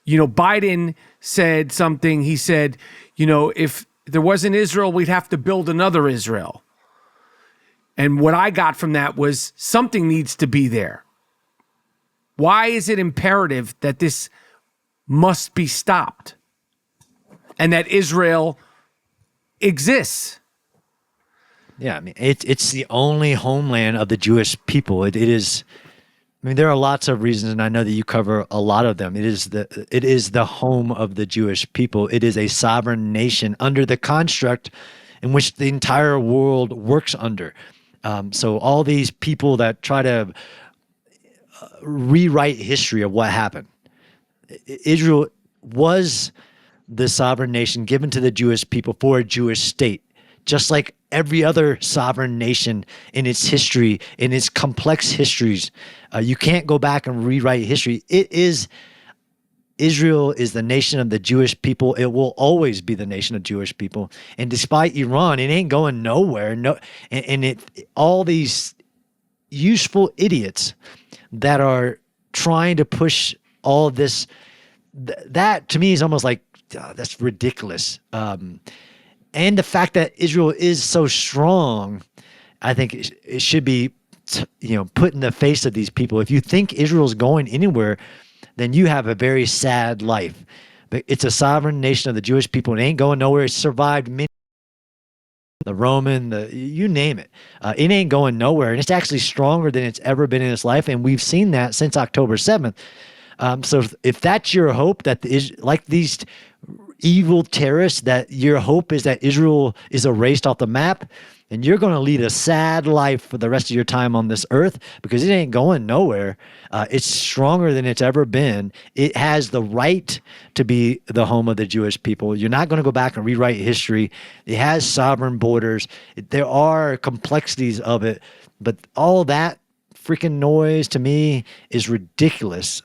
You know, Biden said something. He said, you know, if there wasn't Israel, we'd have to build another Israel. And what I got from that was something needs to be there. Why is it imperative that this must be stopped and that Israel exists? Yeah, I mean, it's the only homeland of the Jewish people. It is. I mean, there are lots of reasons, and I know that you cover a lot of them. It is the home of the Jewish people. It is a sovereign nation under the construct in which the entire world works under. So all these people that try to rewrite history of what happened, Israel was the sovereign nation given to the Jewish people for a Jewish state, just like every other sovereign nation in its history, in its complex histories. You can't go back and rewrite history. Israel is the nation of the Jewish people. It will always be the nation of Jewish people. And despite Iran, it ain't going nowhere. All these useful idiots that are trying to push all of this, that to me is almost like, that's ridiculous. And the fact that Israel is so strong, I think it should be, put in the face of these people. If you think Israel's going anywhere, then you have a very sad life. But it's a sovereign nation of the Jewish people. It ain't going nowhere. It survived many, the Roman, you name it. It ain't going nowhere. And it's actually stronger than it's ever been in its life. And we've seen that since October 7th. So if that's your hope, that like these evil terrorists, that your hope is that Israel is erased off the map, and you're going to lead a sad life for the rest of your time on this earth, because it ain't going nowhere. It's stronger than it's ever been. It has the right to be the home of the Jewish people. You're not going to go back and rewrite history. It has sovereign borders. There are complexities of it, but all that freaking noise to me is ridiculous.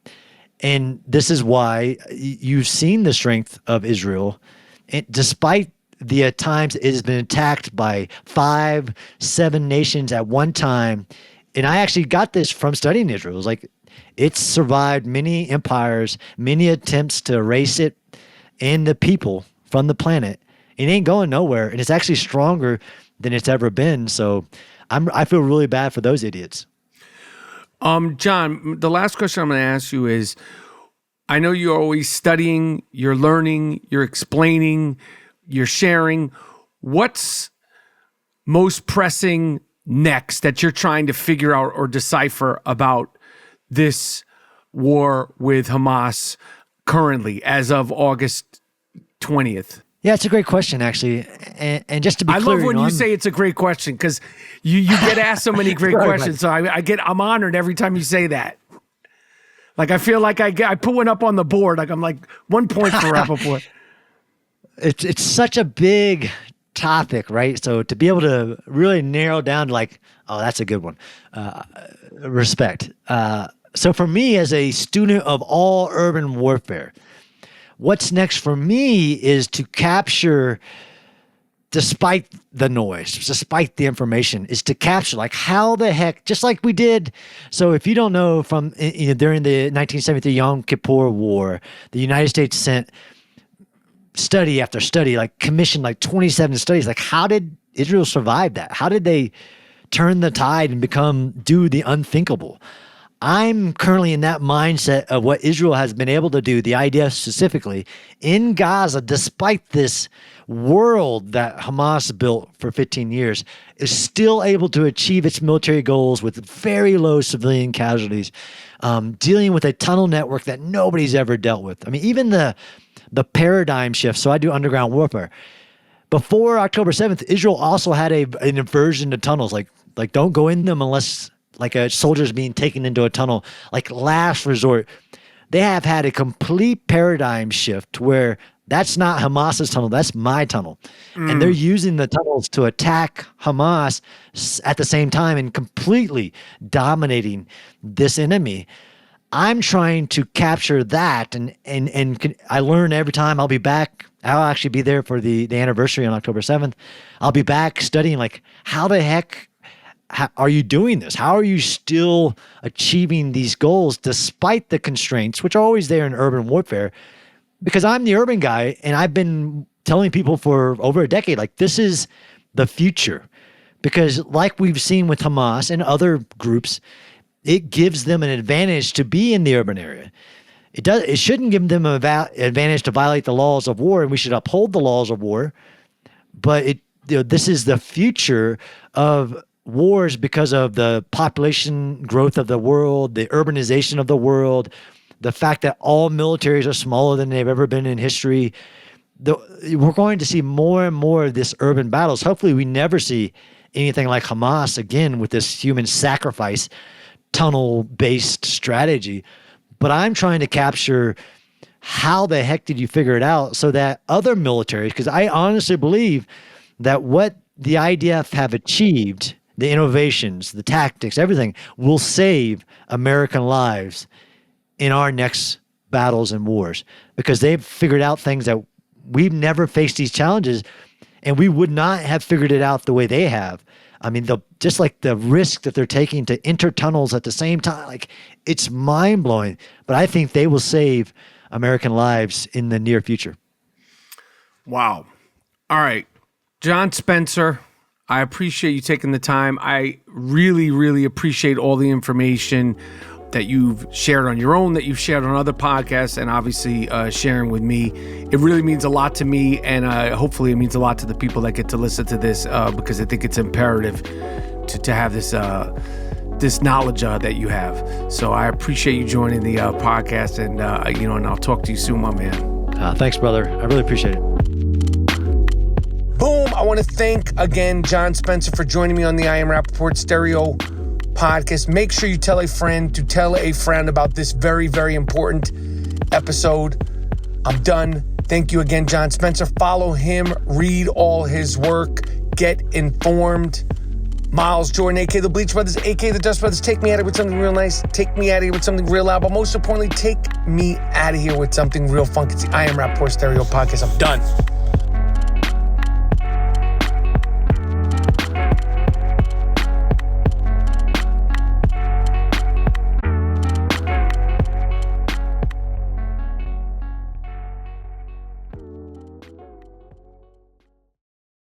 And this is why you've seen the strength of Israel, and despite the at times it has been attacked by 5-7 nations at one time. And I actually got this from studying Israel. It was like, it's survived many empires, many attempts to erase it and the people from the planet. It ain't going nowhere, and it's actually stronger than it's ever been. So I feel really bad for those idiots. John, the last question I'm going to ask you is, I know you're always studying, you're learning, you're explaining, you're sharing. What's most pressing next that you're trying to figure out or decipher about this war with Hamas currently, as of August 20th? Yeah, it's a great question, actually. And just to be clear, I love when you say it's a great question, because you get asked so many great questions. So I'm honored every time you say that. Like, I feel like I put one up on the board. Like, I'm like 1 point for Rapaport. It's such a big topic, right? So to be able to really narrow down to like, oh, that's a good one. Respect. So for me, as a student of all urban warfare, what's next for me is to capture, despite the noise, despite the information, is to capture, like, how the heck, just like we did. So if you don't know, from during the 1973 Yom Kippur War, the United States sent study after study, like commissioned like 27 studies. Like, how did Israel survive that? How did they turn the tide and do the unthinkable? I'm currently in that mindset of what Israel has been able to do, the IDF specifically, in Gaza, despite this world that Hamas built for 15 years, is still able to achieve its military goals with very low civilian casualties, dealing with a tunnel network that nobody's ever dealt with. I mean, even the paradigm shift. So I do underground warfare. Before October 7th, Israel also had an aversion to tunnels, like don't go in them unless like a soldier's being taken into a tunnel, like last resort. They have had a complete paradigm shift where that's not Hamas's tunnel, that's my tunnel. And they're using the tunnels to attack Hamas at the same time and completely dominating this enemy. I'm trying to capture that, and I learn every time. I'll be back. I'll actually be there for the anniversary on October 7th. I'll be back studying, like, how the heck are you doing this? How are you still achieving these goals despite the constraints, which are always there in urban warfare? Because I'm the urban guy, and I've been telling people for over a decade, like, this is the future. Because like we've seen with Hamas and other groups, it gives them an advantage to be in the urban area. It shouldn't give them an advantage to violate the laws of war, and we should uphold the laws of war. But this is the future of wars because of the population growth of the world, the urbanization of the world, the fact that all militaries are smaller than they've ever been in history. We're going to see more and more of this urban battles. Hopefully we never see anything like Hamas again with this human sacrifice tunnel-based strategy. But I'm trying to capture how the heck did you figure it out so that other militaries, because I honestly believe that what the IDF have achieved, the innovations, the tactics, everything, will save American lives in our next battles and wars, because they've figured out things that we've never faced these challenges, and we would not have figured it out the way they have. I mean, just like the risk that they're taking to enter tunnels at the same time, like, it's mind-blowing. But I think they will save American lives in the near future. Wow. All right. John Spencer, I appreciate you taking the time. I really, really appreciate all the information that you've shared on your own, that you've shared on other podcasts, and obviously sharing with me. It really means a lot to me, and hopefully it means a lot to the people that get to listen to this, because I think it's imperative to have this this knowledge that you have. So I appreciate you joining the podcast, and and I'll talk to you soon, my man. Thanks, brother. I really appreciate it. Boom. I want to thank again John Spencer for joining me on the I Am Rapaport Stereo podcast. Make sure you tell a friend to tell a friend about this very, very important episode. I'm done. Thank you again, John Spencer. Follow him, read all his work, get informed. Miles Jordan, a.k.a. the Bleach Brothers, a.k.a. the Dust Brothers. Take me out of here with something real nice. Take me out of here with something real loud. But most importantly, take me out of here with something real funky. It's the I Am Rapaport Stereo podcast. I'm done.